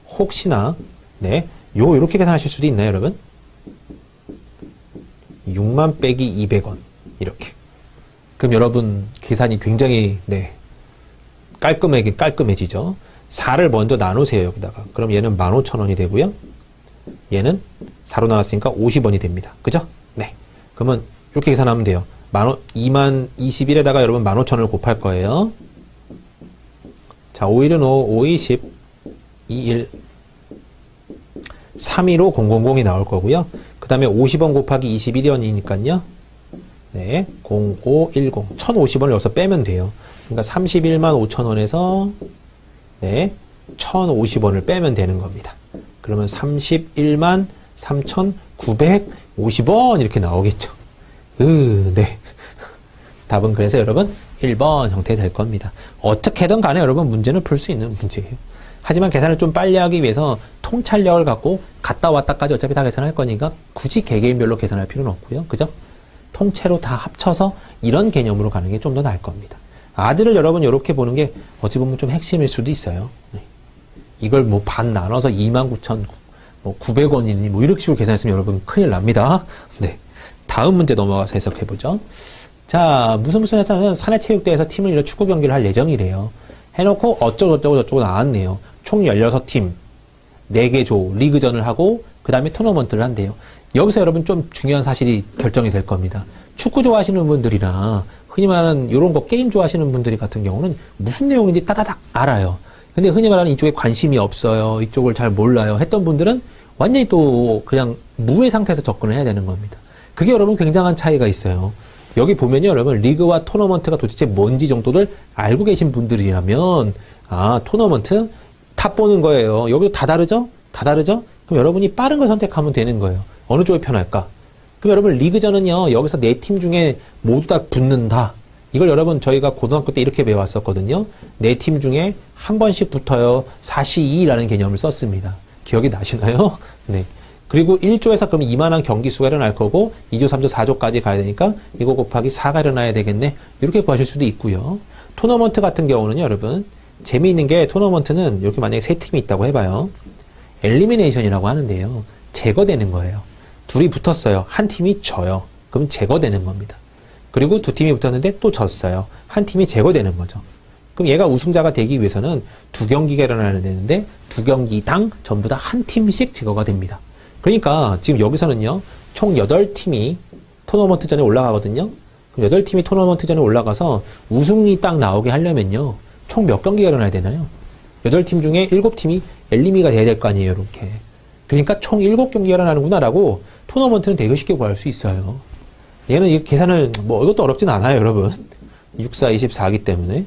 혹시나, 네. 요렇게 계산하실 수도 있나요, 여러분? 6만 빼기 200원. 이렇게. 그럼 여러분 계산이 굉장히, 네. 깔끔해지죠. 4를 먼저 나누세요, 여기다가. 그럼 얘는 15,000원이 되고요. 얘는 4로 나눴으니까 50원이 됩니다. 그죠? 네. 그러면 이렇게 계산하면 돼요. 2만 21에다가 여러분 15,000원을 곱할 거예요. 자, 5일은 5, 5, 20, 21, 315, 000이 나올 거고요. 그 다음에 50원 곱하기 21원이니까요. 네. 0510. 1,050원을 여기서 빼면 돼요. 그러니까 31만 5천원에서 네, 1,050원을 빼면 되는 겁니다. 그러면 31만 3,950원 이렇게 나오겠죠. 네. 답은 그래서 여러분 1번 형태 될 겁니다. 어떻게든 간에 여러분 문제는 풀 수 있는 문제예요. 하지만 계산을 좀 빨리 하기 위해서 통찰력을 갖고 갔다 왔다까지 어차피 다 계산할 거니까 굳이 개개인별로 계산할 필요는 없고요. 그죠? 통째로 다 합쳐서 이런 개념으로 가는 게 좀 더 나을 겁니다. 아들을 여러분 이렇게 보는 게 어찌 보면 좀 핵심일 수도 있어요. 네. 이걸 뭐 반 나눠서 29,900원이니 뭐 이렇게 식으로 계산했으면 여러분 큰일 납니다. 네. 다음 문제 넘어가서 해석해보죠. 자, 무슨 했잖아요. 사내체육대회에서 팀을 이뤄 축구 경기를 할 예정이래요. 해놓고 어쩌고저쩌고 나왔네요. 총 16팀, 4개 조, 리그전을 하고 그 다음에 토너먼트를 한대요. 여기서 여러분 좀 중요한 사실이 결정이 될 겁니다. 축구 좋아하시는 분들이나 흔히 말하는 이런 거 게임 좋아하시는 분들이 같은 경우는 무슨 내용인지 따다닥 알아요. 근데 흔히 말하는 이쪽에 관심이 없어요. 이쪽을 잘 몰라요. 했던 분들은 완전히 또 그냥 무의 상태에서 접근을 해야 되는 겁니다. 그게 여러분 굉장한 차이가 있어요. 여기 보면요, 여러분 리그와 토너먼트가 도대체 뭔지 정도를 알고 계신 분들이라면 토너먼트 탑 보는 거예요. 여기도 다 다르죠? 다 다르죠? 그럼 여러분이 빠른 걸 선택하면 되는 거예요. 어느 쪽이 편할까? 그럼 여러분 리그전은요, 여기서 4팀 중에 모두 다 붙는다. 이걸 여러분 저희가 고등학교 때 이렇게 배웠었거든요. 4팀 중에 한 번씩 붙어요. 4C2라는 개념을 썼습니다. 기억이 나시나요? 네. 그리고 1조에서 그럼 이만한 경기 수가 일어날 거고 2조, 3조, 4조까지 가야 되니까 이거 곱하기 4가 일어나야 되겠네. 이렇게 구하실 수도 있고요. 토너먼트 같은 경우는요, 여러분 재미있는 게 토너먼트는 이렇게 만약에 3팀이 있다고 해봐요. 엘리미네이션이라고 하는데요. 제거되는 거예요. 둘이 붙었어요. 한 팀이 져요. 그럼 제거되는 겁니다. 그리고 2팀이 붙었는데 또 졌어요. 한 팀이 제거되는 거죠. 그럼 얘가 우승자가 되기 위해서는 2경기가 일어나야 되는데 2경기당 전부 다 한 팀씩 제거가 됩니다. 그러니까 지금 여기서는요, 총 8팀이 토너먼트전에 올라가거든요. 그럼 8팀이 토너먼트전에 올라가서 우승이 딱 나오게 하려면요, 총 몇 경기가 일어나야 되나요? 8팀 중에 7팀이 엘리미가 돼야 될 거 아니에요, 이렇게. 그러니까 총 7경기가 일어나는구나라고 토너먼트는 되게 쉽게 구할 수 있어요. 얘는 이 계산을, 이것도 어렵진 않아요, 여러분. 6, 4, 24기 때문에.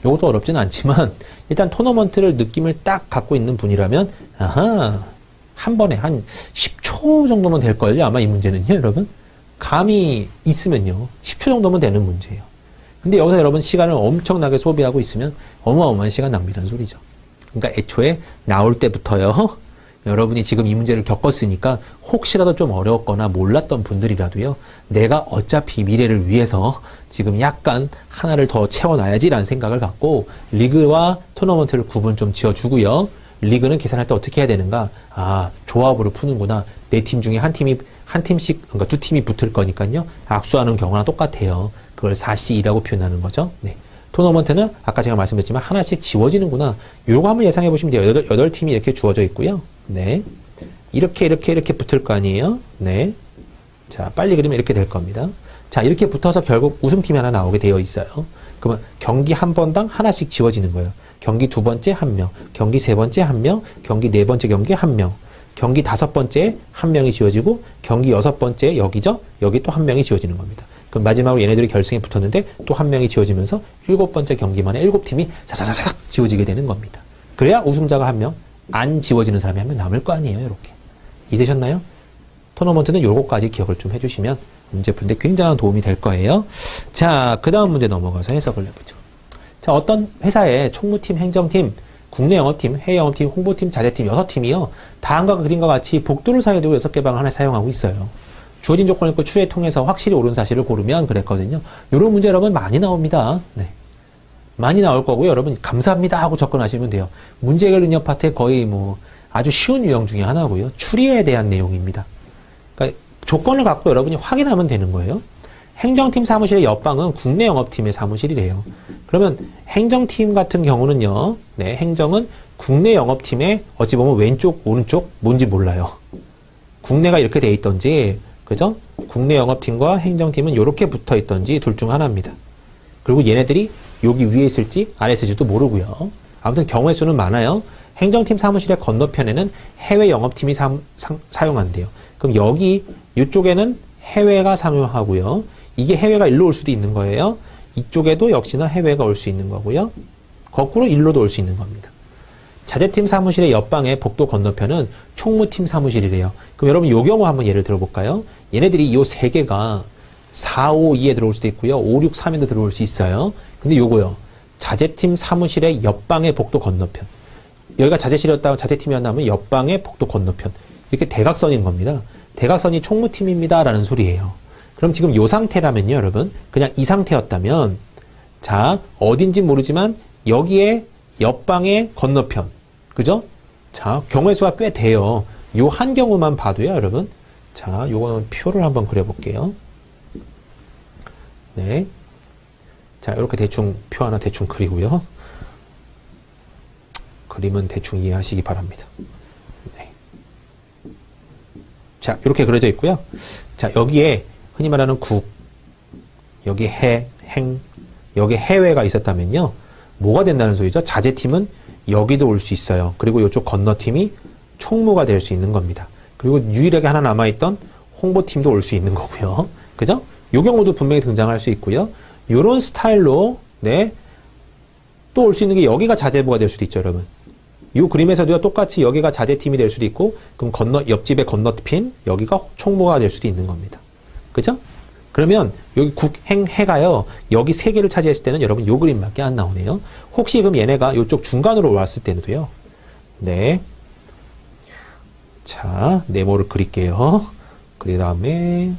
이것도 어렵진 않지만, 일단 토너먼트를 느낌을 딱 갖고 있는 분이라면, 한 번에 한 10초 정도면 될걸요? 아마 이 문제는요, 여러분? 감이 있으면요. 10초 정도면 되는 문제예요. 근데 여기서 여러분 시간을 엄청나게 소비하고 있으면 어마어마한 시간 낭비라는 소리죠. 그러니까 애초에 나올 때부터요. 여러분이 지금 이 문제를 겪었으니까 혹시라도 좀 어려웠거나 몰랐던 분들이라도요. 내가 어차피 미래를 위해서 지금 약간 하나를 더 채워놔야지라는 생각을 갖고 리그와 토너먼트를 구분 좀 지어주고요. 리그는 계산할 때 어떻게 해야 되는가? 조합으로 푸는구나. 4팀 중에 한 팀씩, 그러니까 2팀이 붙을 거니까요. 악수하는 경우랑 똑같아요. 그걸 4C2라고 표현하는 거죠. 네. 토너먼트는 아까 제가 말씀드렸지만 하나씩 지워지는구나. 요거 한번 예상해 보시면 돼요. 8팀이 이렇게 주어져 있고요. 네. 이렇게 붙을 거 아니에요? 네. 자, 빨리 그리면 이렇게 될 겁니다. 자, 이렇게 붙어서 결국 우승팀이 하나 나오게 되어 있어요. 그러면 경기 한 번당 하나씩 지워지는 거예요. 경기 2번째 1명, 경기 3번째 1명, 경기 4번째 경기 1명, 경기 5번째 1명이 지워지고, 경기 6번째 여기죠? 여기 또 1명이 지워지는 겁니다. 그럼 마지막으로 얘네들이 결승에 붙었는데 또 1명이 지워지면서 7번째 경기만에 7팀이 사사사삭 지워지게 되는 겁니다. 그래야 우승자가 1명, 안 지워지는 사람이 한 명 남을 거 아니에요. 이렇게. 이해되셨나요? 토너먼트는 요거까지 기억을 좀 해주시면 문제 푸는데 굉장한 도움이 될 거예요. 자, 그 다음 문제 넘어가서 해석을 해보죠. 자, 어떤 회사의 총무팀, 행정팀, 국내 영업팀, 해외 영업팀, 홍보팀, 자재팀 6팀이요. 다음과 그림과 같이 복도를 사이에 두고 6개 방을 하나 사용하고 있어요. 주어진 조건을 읽고 추리에 통해서 확실히 옳은 사실을 고르면 그랬거든요. 이런 문제 여러분 많이 나옵니다. 네. 많이 나올 거고요. 여러분 감사합니다 하고 접근하시면 돼요. 문제 해결 능력 파트의 거의 뭐 아주 쉬운 유형 중에 하나고요. 추리에 대한 내용입니다. 그러니까 조건을 갖고 여러분이 확인하면 되는 거예요. 행정팀 사무실의 옆방은 국내 영업팀의 사무실이래요. 그러면 행정팀 같은 경우는요. 네, 행정은 국내 영업팀의 어찌 보면 왼쪽, 오른쪽 뭔지 몰라요. 국내가 이렇게 돼 있던지, 그죠? 국내 영업팀과 행정팀은 이렇게 붙어 있던지 둘 중 하나입니다. 그리고 얘네들이 여기 위에 있을지 아래에 있을지도 모르고요. 아무튼 경우의 수는 많아요. 행정팀 사무실의 건너편에는 해외 영업팀이 사용한대요. 그럼 여기 이쪽에는 해외가 사용하고요. 이게 해외가 일로 올 수도 있는 거예요. 이쪽에도 역시나 해외가 올 수 있는 거고요. 거꾸로 일로도 올 수 있는 겁니다. 자재팀 사무실의 옆방의 복도 건너편은 총무팀 사무실이래요. 그럼 여러분 요 경우 한번 예를 들어볼까요? 얘네들이 요 세 개가 4, 5, 2에 들어올 수도 있고요. 5, 6, 3에도 들어올 수 있어요. 근데 요거요. 자재팀 사무실의 옆방의 복도 건너편. 여기가 자재실이었다면 자재팀이었다면 옆방의 복도 건너편. 이렇게 대각선인 겁니다. 대각선이 총무팀입니다. 라는 소리예요. 그럼 지금 요 상태라면요, 여러분. 그냥 이 상태였다면, 자, 어딘지 모르지만, 여기에 옆방의 건너편. 그죠? 자, 경우의 수가 꽤 돼요. 요 한 경우만 봐도요, 여러분. 자, 요거는 표를 한번 그려볼게요. 네. 자, 이렇게 대충, 표 하나 대충 그리고요. 그림은 대충 이해하시기 바랍니다. 네. 자, 이렇게 그려져 있고요. 자, 여기에 흔히 말하는 국, 여기 행, 여기 해외가 있었다면요. 뭐가 된다는 소리죠? 자재팀은 여기도 올 수 있어요. 그리고 이쪽 건너팀이 총무가 될 수 있는 겁니다. 그리고 유일하게 하나 남아있던 홍보팀도 올 수 있는 거고요. 그죠? 요 경우도 분명히 등장할 수 있고요. 요런 스타일로, 네. 또 올 수 있는 게 여기가 자재부가 될 수도 있죠, 여러분. 이 그림에서도요, 똑같이 여기가 자재팀이 될 수도 있고, 그럼 옆집의 건너팀, 여기가 총무가 될 수도 있는 겁니다. 그죠? 그러면 여기 국, 행, 해가요, 여기 세 개를 차지했을 때는 여러분 요 그림밖에 안 나오네요. 혹시 그럼 얘네가 요쪽 중간으로 왔을 때도요, 네. 자, 네모를 그릴게요. 그 다음에,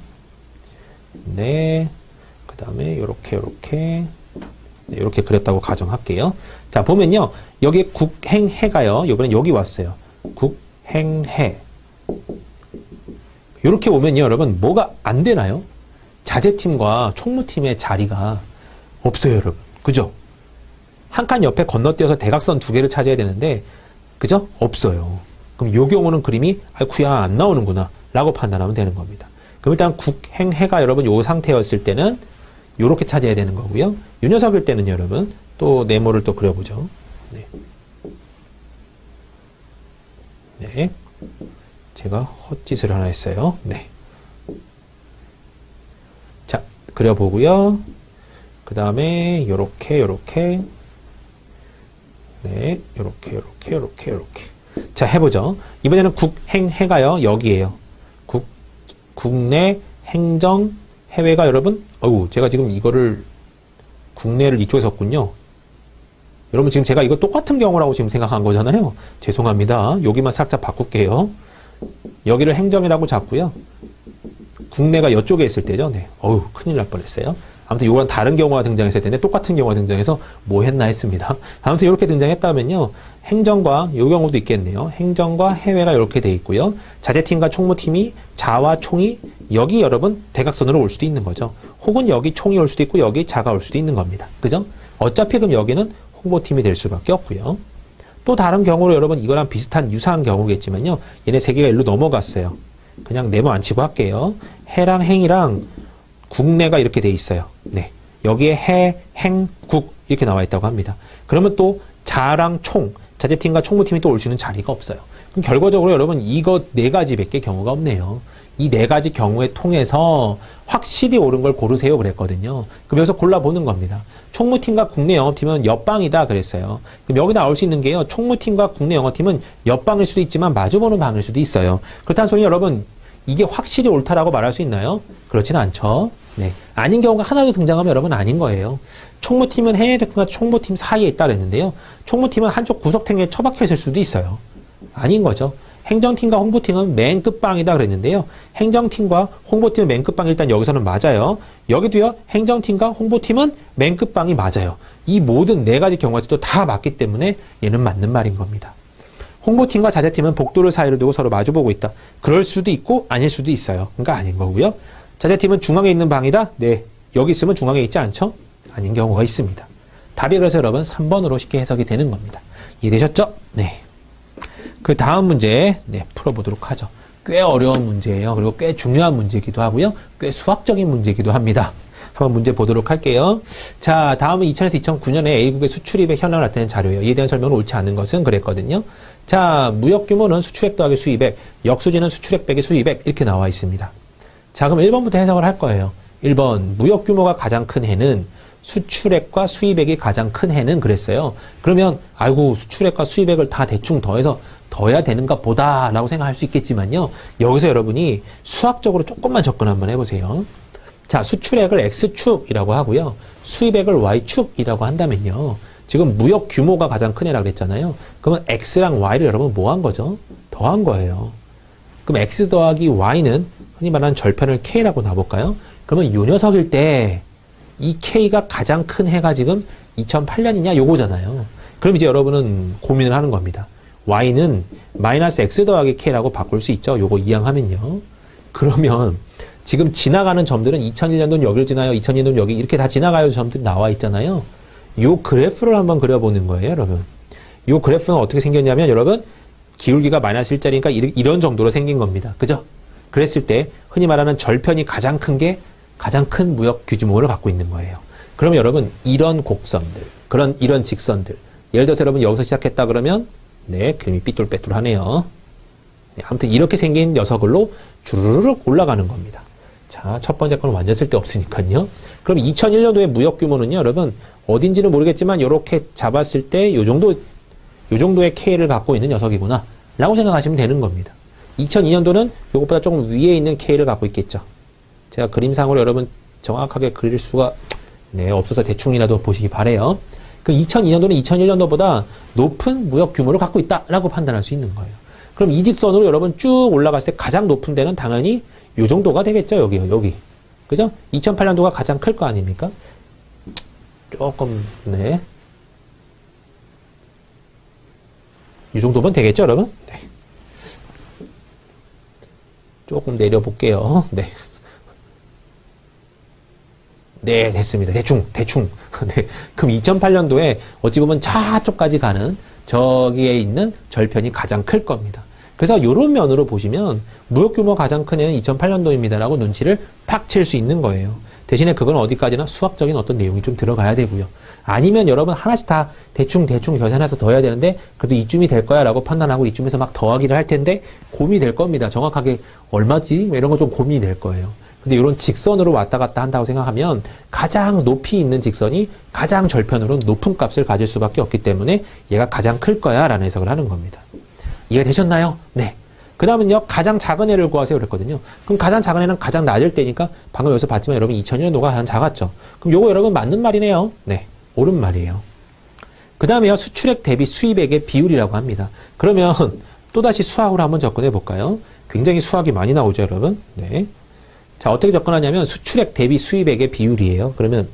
네. 그 다음에, 요렇게. 네, 이렇게 그렸다고 가정할게요. 자, 보면요. 여기 국, 행, 해가요. 이번엔 여기 왔어요. 국, 행, 해. 이렇게 오면요, 여러분, 뭐가 안 되나요? 자재팀과 총무팀의 자리가 없어요, 여러분. 그죠? 한 칸 옆에 건너뛰어서 대각선 두 개를 차지해야 되는데, 그죠? 없어요. 그럼 요 경우는 그림이, 아이쿠야, 안 나오는구나. 라고 판단하면 되는 겁니다. 그럼 일단 국, 행, 해가 여러분 요 상태였을 때는 요렇게 차지해야 되는 거고요. 요 녀석일 때는 여러분, 또 네모를 또 그려보죠. 네. 네. 제가 헛짓을 하나 했어요. 네. 자, 그려보고요. 그 다음에 요렇게. 네, 요렇게. 자, 해보죠. 이번에는 국, 행, 해가요. 여기에요. 국내, 행정, 해외가 여러분, 제가 지금 이거를, 국내를 이쪽에 섰군요. 여러분 지금 제가 이거 똑같은 경우라고 지금 생각한 거잖아요. 죄송합니다. 여기만 살짝 바꿀게요. 여기를 행정이라고 잡고요. 국내가 이쪽에 있을 때죠. 네. 큰일 날 뻔했어요. 아무튼 이거랑 다른 경우가 등장했을 텐데 똑같은 경우가 등장해서 뭐 했나 했습니다. 아무튼 이렇게 등장했다면요. 행정과 이 경우도 있겠네요. 행정과 해외가 이렇게 돼 있고요. 자재팀과 총무팀이 자와 총이 여기 여러분 대각선으로 올 수도 있는 거죠. 혹은 여기 총이 올 수도 있고 여기 자가 올 수도 있는 겁니다. 그죠? 어차피 그럼 여기는 홍보팀이 될 수밖에 없고요. 또 다른 경우로 여러분 이거랑 비슷한 유사한 경우겠지만요. 얘네 세 개가 일로 넘어갔어요. 그냥 네모 안 치고 할게요. 해랑 행이랑 국내가 이렇게 돼 있어요. 네. 여기에 해, 행, 국 이렇게 나와 있다고 합니다. 그러면 또 자랑 총, 자재팀과 총무팀이 또 올 수 있는 자리가 없어요. 그럼 결과적으로 여러분 이거 네 가지밖에 경우가 없네요. 이 네 가지 경우에 통해서 확실히 옳은 걸 고르세요 그랬거든요. 그럼 여기서 골라보는 겁니다. 총무팀과 국내 영업팀은 옆방이다 그랬어요. 그럼 여기 나올 수 있는 게요. 총무팀과 국내 영업팀은 옆방일 수도 있지만 마주보는 방일 수도 있어요. 그렇다는 소리 여러분 이게 확실히 옳다라고 말할 수 있나요? 그렇진 않죠. 네. 아닌 경우가 하나도 등장하면 여러분 아닌 거예요. 총무팀은 해외대표가 총무팀 사이에 있다 그랬는데요. 총무팀은 한쪽 구석탱이에 처박혀 있을 수도 있어요. 아닌 거죠. 행정팀과 홍보팀은 맨 끝방이다 그랬는데요. 행정팀과 홍보팀은 맨 끝방이 일단 여기서는 맞아요. 여기도요. 행정팀과 홍보팀은 맨 끝방이 맞아요. 이 모든 네 가지 경우도 다 맞기 때문에 얘는 맞는 말인 겁니다. 홍보팀과 자재팀은 복도를 사이로 두고 서로 마주보고 있다. 그럴 수도 있고 아닐 수도 있어요. 그러니까 아닌 거고요. 자재팀은 중앙에 있는 방이다. 네. 여기 있으면 중앙에 있지 않죠? 아닌 경우가 있습니다. 답이 그래서 여러분 3번으로 쉽게 해석이 되는 겁니다. 이해되셨죠? 네. 그 다음 문제 풀어보도록 하죠. 꽤 어려운 문제예요. 그리고 꽤 중요한 문제이기도 하고요. 꽤 수학적인 문제이기도 합니다. 한번 문제 보도록 할게요. 자, 다음은 2000에서 2009년에 A국의 수출입액 현황을 나타낸 자료예요. 이에 대한 설명은 옳지 않은 것은 그랬거든요. 자, 무역 규모는 수출액 더하기 수입액, 역수지는 수출액 빼기 수입액 이렇게 나와 있습니다. 자, 그럼 1번부터 해석을 할 거예요. 1번, 무역 규모가 가장 큰 해는 수출액과 수입액이 가장 큰 해는 그랬어요. 그러면 아이고 수출액과 수입액을 다 대충 더해야 되는가 보다 라고 생각할 수 있겠지만요. 여기서 여러분이 수학적으로 조금만 접근 한번 해보세요. 자, 수출액을 X축이라고 하고요. 수입액을 Y축이라고 한다면요. 지금 무역 규모가 가장 큰 해라고 그랬잖아요. 그러면 X랑 Y를 여러분 뭐 한 거죠? 더한 거예요. 그럼 X 더하기 Y는 흔히 말하는 절편을 K라고 놔볼까요? 그러면 요 녀석일 때 이 K가 가장 큰 해가 지금 2008년이냐 요거잖아요. 그럼 이제 여러분은 고민을 하는 겁니다. Y는 마이너스 X 더하기 K라고 바꿀 수 있죠. 요거 이항하면요. 그러면 지금 지나가는 점들은 2001년도는 여기를 지나요. 2002년도는 여기 이렇게 다 지나가요. 점들이 나와 있잖아요. 요 그래프를 한번 그려보는 거예요. 여러분. 요 그래프는 어떻게 생겼냐면 여러분 기울기가 마이너스 1짜리니까 이런 정도로 생긴 겁니다. 그죠? 그랬을 때 흔히 말하는 절편이 가장 큰 게 가장 큰 무역 규모를 갖고 있는 거예요. 그러면 여러분 이런 곡선들, 이런 직선들 예를 들어서 여러분 여기서 시작했다 그러면 네, 그림이 삐뚤빼뚤하네요. 네, 아무튼 이렇게 생긴 녀석으로 주르륵 올라가는 겁니다. 자, 첫 번째 거는 완전 쓸데없으니까요. 그럼 2001년도의 무역 규모는요, 여러분 어딘지는 모르겠지만 이렇게 잡았을 때 요 정도의 K를 갖고 있는 녀석이구나 라고 생각하시면 되는 겁니다. 2002년도는 이것보다 조금 위에 있는 K를 갖고 있겠죠. 제가 그림상으로 여러분 정확하게 그릴 수가 없어서 대충이라도 보시기 바래요. 그 2002년도는 2001년도보다 높은 무역 규모를 갖고 있다라고 판단할 수 있는 거예요. 그럼 이 직선으로 여러분 쭉 올라갔을 때 가장 높은 데는 당연히 요 정도가 되겠죠. 여기. 그죠? 2008년도가 가장 클 거 아닙니까? 조금 이 정도면 되겠죠, 여러분? 네. 조금 내려볼게요. 네, 됐습니다. 대충. 네. 그럼 2008년도에 어찌 보면 저쪽까지 가는 저기에 있는 절편이 가장 클 겁니다. 그래서 이런 면으로 보시면 무역 규모 가장 큰 해는 2008년도입니다라고 눈치를 팍 칠 수 있는 거예요. 대신에 그건 어디까지나 수학적인 어떤 내용이 좀 들어가야 되고요. 아니면 여러분 하나씩 다 대충 계산해서 더해야 되는데 그래도 이쯤이 될 거야 라고 판단하고 이쯤에서 막 더하기를 할 텐데 고민이 될 겁니다. 정확하게 얼마지? 이런 거 좀 고민이 될 거예요. 근데 이런 직선으로 왔다 갔다 한다고 생각하면 가장 높이 있는 직선이 가장 절편으로 높은 값을 가질 수밖에 없기 때문에 얘가 가장 클 거야 라는 해석을 하는 겁니다. 이해가 되셨나요? 네. 그 다음은요, 가장 작은 애를 구하세요 그랬거든요. 그럼 가장 작은 애는 가장 낮을 때니까 방금 여기서 봤지만 여러분 2000년도가 가장 작았죠. 그럼 요거 여러분 맞는 말이네요. 네. 옳은 말이에요. 그 다음에요, 수출액 대비 수입액의 비율이라고 합니다. 그러면 또다시 수학으로 한번 접근해 볼까요? 굉장히 수학이 많이 나오죠, 여러분. 네. 자, 어떻게 접근하냐면 수출액 대비 수입액의 비율이에요. 그러면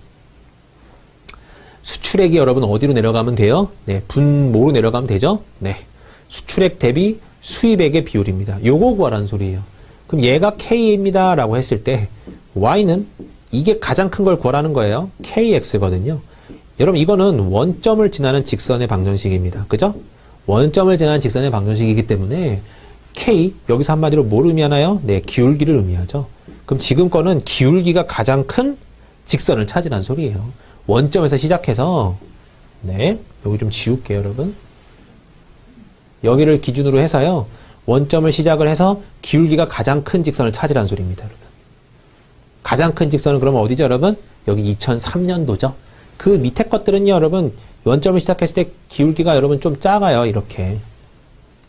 수출액이 여러분 어디로 내려가면 돼요? 네, 분모로 내려가면 되죠? 네. 수출액 대비 수입액의 비율입니다. 요거 구하라는 소리예요. 그럼 얘가 K입니다 라고 했을 때 Y는 이게 가장 큰 걸 구하라는 거예요. KX거든요. 여러분 이거는 원점을 지나는 직선의 방정식입니다. 그죠? 원점을 지나는 직선의 방정식이기 때문에 K, 여기서 한마디로 뭘 의미하나요? 네, 기울기를 의미하죠. 그럼 지금 거는 기울기가 가장 큰 직선을 찾으라는 소리예요. 원점에서 시작해서 여기 좀 지울게요, 여러분. 여기를 기준으로 해서요. 원점을 시작을 해서 기울기가 가장 큰 직선을 찾으라는 소리입니다. 여러분. 가장 큰 직선은 그러면 어디죠, 여러분? 여기 2003년도죠. 그 밑에 것들은요, 여러분, 원점을 시작했을 때 기울기가 여러분 좀 작아요. 이렇게.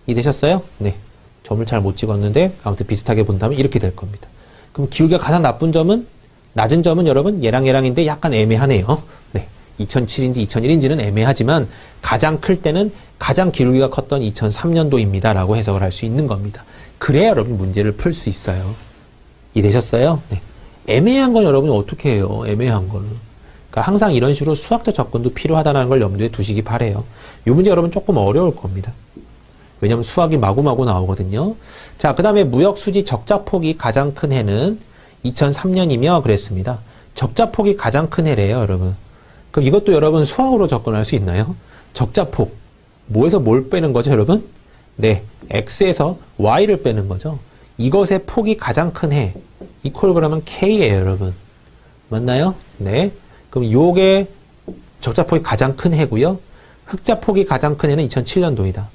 이해되셨어요? 네. 점을 잘 못 찍었는데 아무튼 비슷하게 본다면 이렇게 될 겁니다. 그럼 기울기가 가장 낮은 점은 여러분 얘랑인데 약간 애매하네요. 네. 2007인지 2001인지는 애매하지만 가장 클 때는 가장 기울기가 컸던 2003년도입니다. 라고 해석을 할 수 있는 겁니다. 그래야 여러분 문제를 풀 수 있어요. 이해되셨어요? 네. 애매한 건 여러분이 어떻게 해요? 애매한 거는. 그러니까 항상 이런 식으로 수학적 접근도 필요하다는 걸 염두에 두시기 바래요. 이 문제 여러분 조금 어려울 겁니다. 왜냐면 수학이 마구마구 나오거든요. 자, 그 다음에 무역수지 적자폭이 가장 큰 해는 2003년이며 그랬습니다. 적자폭이 가장 큰 해래요, 여러분. 그럼 이것도 여러분 수학으로 접근할 수 있나요? 적자폭. 뭐에서 뭘 빼는 거죠, 여러분? 네, X에서 Y를 빼는 거죠. 이것의 폭이 가장 큰 해. 이퀄 그러면 K예요, 여러분. 맞나요? 네. 그럼 요게 적자폭이 가장 큰 해고요. 흑자폭이 가장 큰 해는 2007년도이다.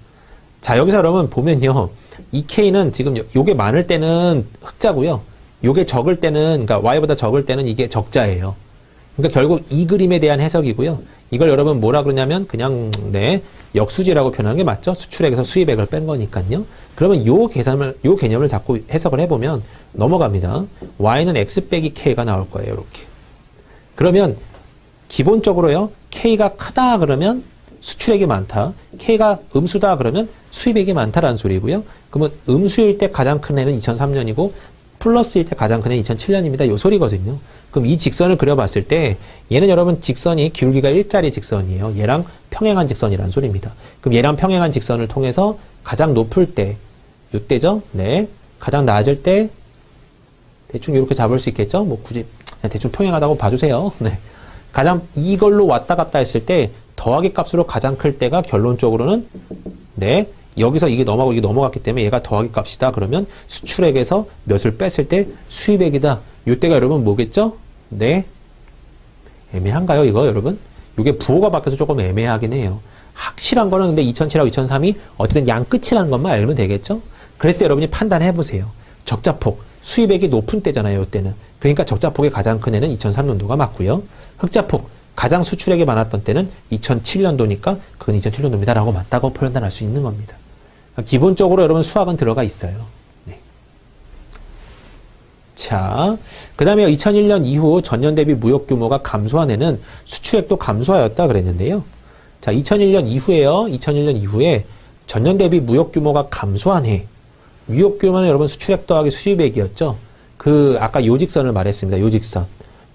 자, 여기서 여러분 보면요. 이 K는 지금 요게 많을 때는 흑자고요. 요게 적을 때는, 그러니까 Y보다 적을 때는 이게 적자예요. 그러니까 결국 이 그림에 대한 해석이고요. 이걸 여러분 뭐라 그러냐면 그냥, 네, 역수지라고 표현하는 게 맞죠? 수출액에서 수입액을 뺀 거니까요. 그러면 요 개념을 자꾸 해석을 해보면 넘어갑니다. Y는 X 빼기 K가 나올 거예요. 이렇게. 그러면 기본적으로요. K가 크다 그러면 수출액이 많다. K가 음수다 그러면 수입액이 많다라는 소리고요. 그러면 음수일 때 가장 큰 해는 2003년이고 플러스일 때 가장 큰 해는 2007년입니다. 요 소리거든요. 그럼 이 직선을 그려봤을 때 얘는 여러분 직선이 기울기가 일자리 직선이에요. 얘랑 평행한 직선이라는 소리입니다. 그럼 얘랑 평행한 직선을 통해서 가장 높을 때 요때죠? 네. 가장 낮을 때 대충 이렇게 잡을 수 있겠죠? 뭐 굳이 그냥 대충 평행하다고 봐주세요. 네. 가장 이걸로 왔다 갔다 했을 때 더하기 값으로 가장 클 때가 결론적으로는 네. 여기서 이게 넘어가고 이게 넘어갔기 때문에 얘가 더하기 값이다. 그러면 수출액에서 몇을 뺐을 때 수입액이다. 요때가 여러분 뭐겠죠? 네. 애매한가요, 이거 여러분? 이게 부호가 바뀌어서 조금 애매하긴 해요. 확실한 거는 근데 2007하고 2003이 어쨌든 양 끝이라는 것만 알면 되겠죠? 그랬을 때 여러분이 판단해 보세요. 적자폭, 수입액이 높은 때잖아요, 이때는. 그러니까 적자폭이 가장 큰 해는 2003년도가 맞고요. 흑자폭, 가장 수출액이 많았던 때는 2007년도니까 그건 2007년도입니다. 라고 맞다고 표현할 수 있는 겁니다. 그러니까 기본적으로 여러분 수학은 들어가 있어요. 네. 자, 그 다음에 2001년 이후 전년 대비 무역 규모가 감소한 해는 수출액도 감소하였다 그랬는데요. 자, 2001년 이후에요. 2001년 이후에 전년 대비 무역 규모가 감소한 해. 무역 규모는 여러분 수출액 더하기 수입액이었죠. 그 아까 요직선을 말했습니다. 요직선.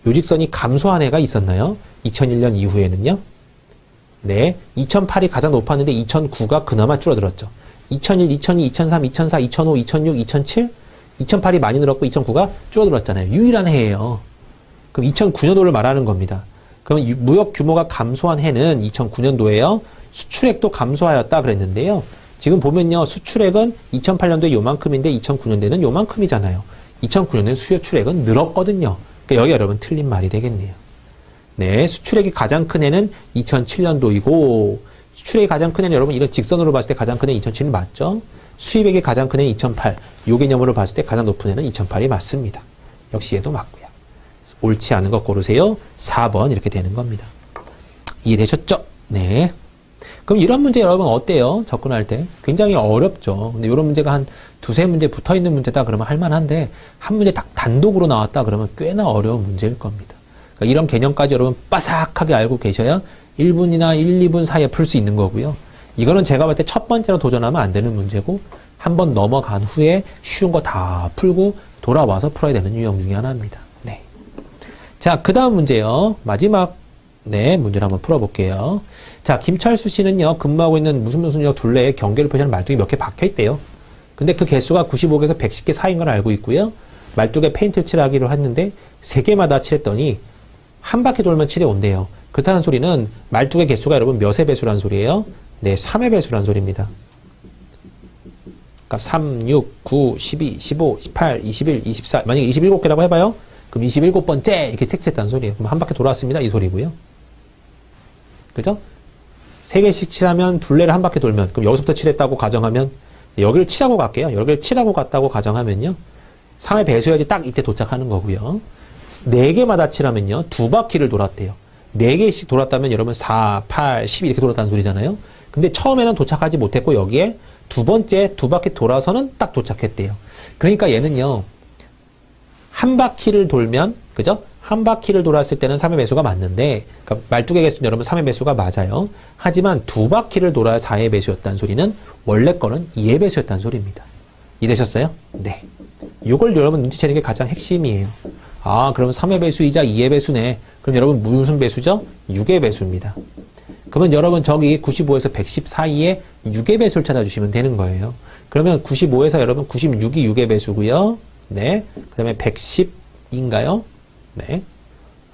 요직선이 감소한 해가 있었나요? 2001년 이후에는요. 네. 2008이 가장 높았는데 2009가 그나마 줄어들었죠. 2001, 2002, 2003, 2004, 2005, 2006, 2007, 2008이 많이 늘었고 2009가 줄어들었잖아요. 유일한 해예요. 그럼 2009년도를 말하는 겁니다. 그럼 무역 규모가 감소한 해는 2009년도예요. 수출액도 감소하였다 그랬는데요. 지금 보면요. 수출액은 2008년도에 요만큼인데 2009년도에는 요만큼이잖아요. 2009년도에 수출액은 늘었거든요. 그러니까 여기 여러분 틀린 말이 되겠네요. 네, 수출액이 가장 큰 해는 2007년도이고 수출액이 가장 큰 해는 여러분 이런 직선으로 봤을 때 가장 큰 해는 2007이 맞죠? 수입액이 가장 큰 해는 2008. 요 개념으로 봤을 때 가장 높은 해는 2008이 맞습니다. 역시 얘도 맞고요. 옳지 않은 것 고르세요. 4번 이렇게 되는 겁니다. 이해되셨죠? 네. 그럼 이런 문제 여러분 어때요? 접근할 때? 굉장히 어렵죠. 근데 이런 문제가 한 두세 문제 붙어있는 문제다 그러면 할만한데 한 문제 딱 단독으로 나왔다 그러면 꽤나 어려운 문제일 겁니다. 그러니까 이런 개념까지 여러분 빠삭하게 알고 계셔야 1분이나 1, 2분 사이에 풀 수 있는 거고요. 이거는 제가 볼 때 첫 번째로 도전하면 안 되는 문제고 한번 넘어간 후에 쉬운 거 다 풀고 돌아와서 풀어야 되는 유형 중에 하나입니다. 네. 자, 그 다음 문제요. 마지막 네, 문제를 한번 풀어볼게요. 자, 김철수 씨는요, 근무하고 있는 무슨 역 둘레에 경계를 표시하는 말뚝이 몇 개 박혀 있대요. 근데 그 개수가 95개에서 110개 사이인 걸 알고 있고요. 말뚝에 페인트를 칠하기로 했는데 3개마다 칠했더니 한 바퀴 돌면 칠해 온대요. 그렇다는 소리는 말뚝의 개수가 여러분 몇의 배수란 소리예요? 네, 3의 배수란 소리입니다. 그러니까 3, 6, 9, 12, 15, 18, 21, 24 만약에 27개라고 해봐요. 그럼 27번째 이렇게 색칠했다는 소리예요. 그럼 한 바퀴 돌아왔습니다. 이 소리고요. 그죠? 3개씩 칠하면 둘레를 한 바퀴 돌면, 그럼 여기서부터 칠했다고 가정하면, 여기를 칠하고 갈게요. 여기를 칠하고 갔다고 가정하면요. 3의 배수여야지 딱 이때 도착하는 거고요. 4개마다 칠하면요. 2바퀴를 돌았대요. 4개씩 돌았다면 여러분 4, 8, 10 이렇게 돌았다는 소리잖아요. 근데 처음에는 도착하지 못했고 여기에 두 번째 2바퀴 돌아서는 딱 도착했대요. 그러니까 얘는요. 한 바퀴를 돌면, 그죠? 한 바퀴를 돌았을 때는 3의 배수가 맞는데, 그러니까 말뚝의 개수는 여러분 3의 배수가 맞아요. 하지만 2바퀴를 돌아야 4의 배수였다는 소리는 원래 거는 2의 배수였다는 소리입니다. 이해되셨어요? 네. 이걸 여러분 눈치채는 게 가장 핵심이에요. 아, 그럼 3의 배수이자 2의 배수네. 그럼 여러분 무슨 배수죠? 6의 배수입니다. 그러면 여러분 저기 95에서 110 사이에 6의 배수를 찾아주시면 되는 거예요. 그러면 95에서 여러분 96이 6의 배수고요. 네. 그 다음에 110인가요? 네.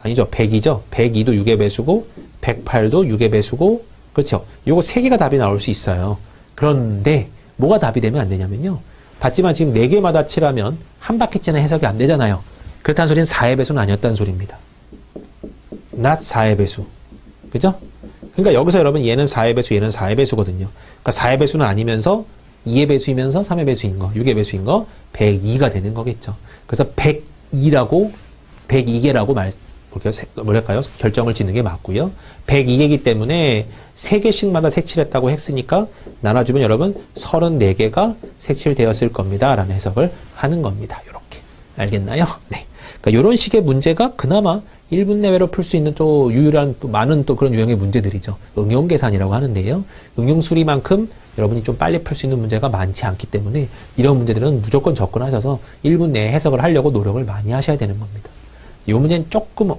아니죠. 100이죠. 102도 6의 배수고 108도 6의 배수고 그렇죠. 요거 3개가 답이 나올 수 있어요. 그런데 뭐가 답이 되면 안 되냐면요. 봤지만 지금 4개마다 칠하면 한 바퀴째는 해석이 안 되잖아요. 그렇다는 소리는 4의 배수는 아니었다는 소리입니다. not 4의 배수. 그죠? 그러니까 여기서 여러분 얘는 4의 배수, 얘는 4의 배수거든요. 그러니까 4의 배수는 아니면서 2의 배수이면서 3의 배수인 거, 6의 배수인 거 102가 되는 거겠죠. 그래서 102개라고 뭐랄까요? 결정을 짓는 게 맞고요. 102개이기 때문에 3개씩마다 색칠했다고 했으니까 나눠주면 여러분 34개가 색칠되었을 겁니다. 라는 해석을 하는 겁니다. 요렇게. 알겠나요? 네. 그러니까 요런 식의 문제가 그나마 1분 내외로 풀 수 있는 또 유일한 또 많은 또 그런 유형의 문제들이죠. 응용 계산이라고 하는데요. 응용 수리만큼 여러분이 좀 빨리 풀 수 있는 문제가 많지 않기 때문에 이런 문제들은 무조건 접근하셔서 1분 내에 해석을 하려고 노력을 많이 하셔야 되는 겁니다. 이 문제는 조금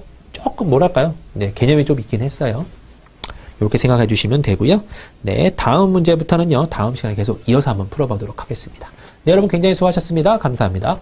뭐랄까요? 네, 개념이 좀 있긴 했어요. 이렇게 생각해 주시면 되고요. 네, 다음 문제부터는요. 다음 시간에 계속 이어서 한번 풀어보도록 하겠습니다. 네, 여러분 굉장히 수고하셨습니다. 감사합니다.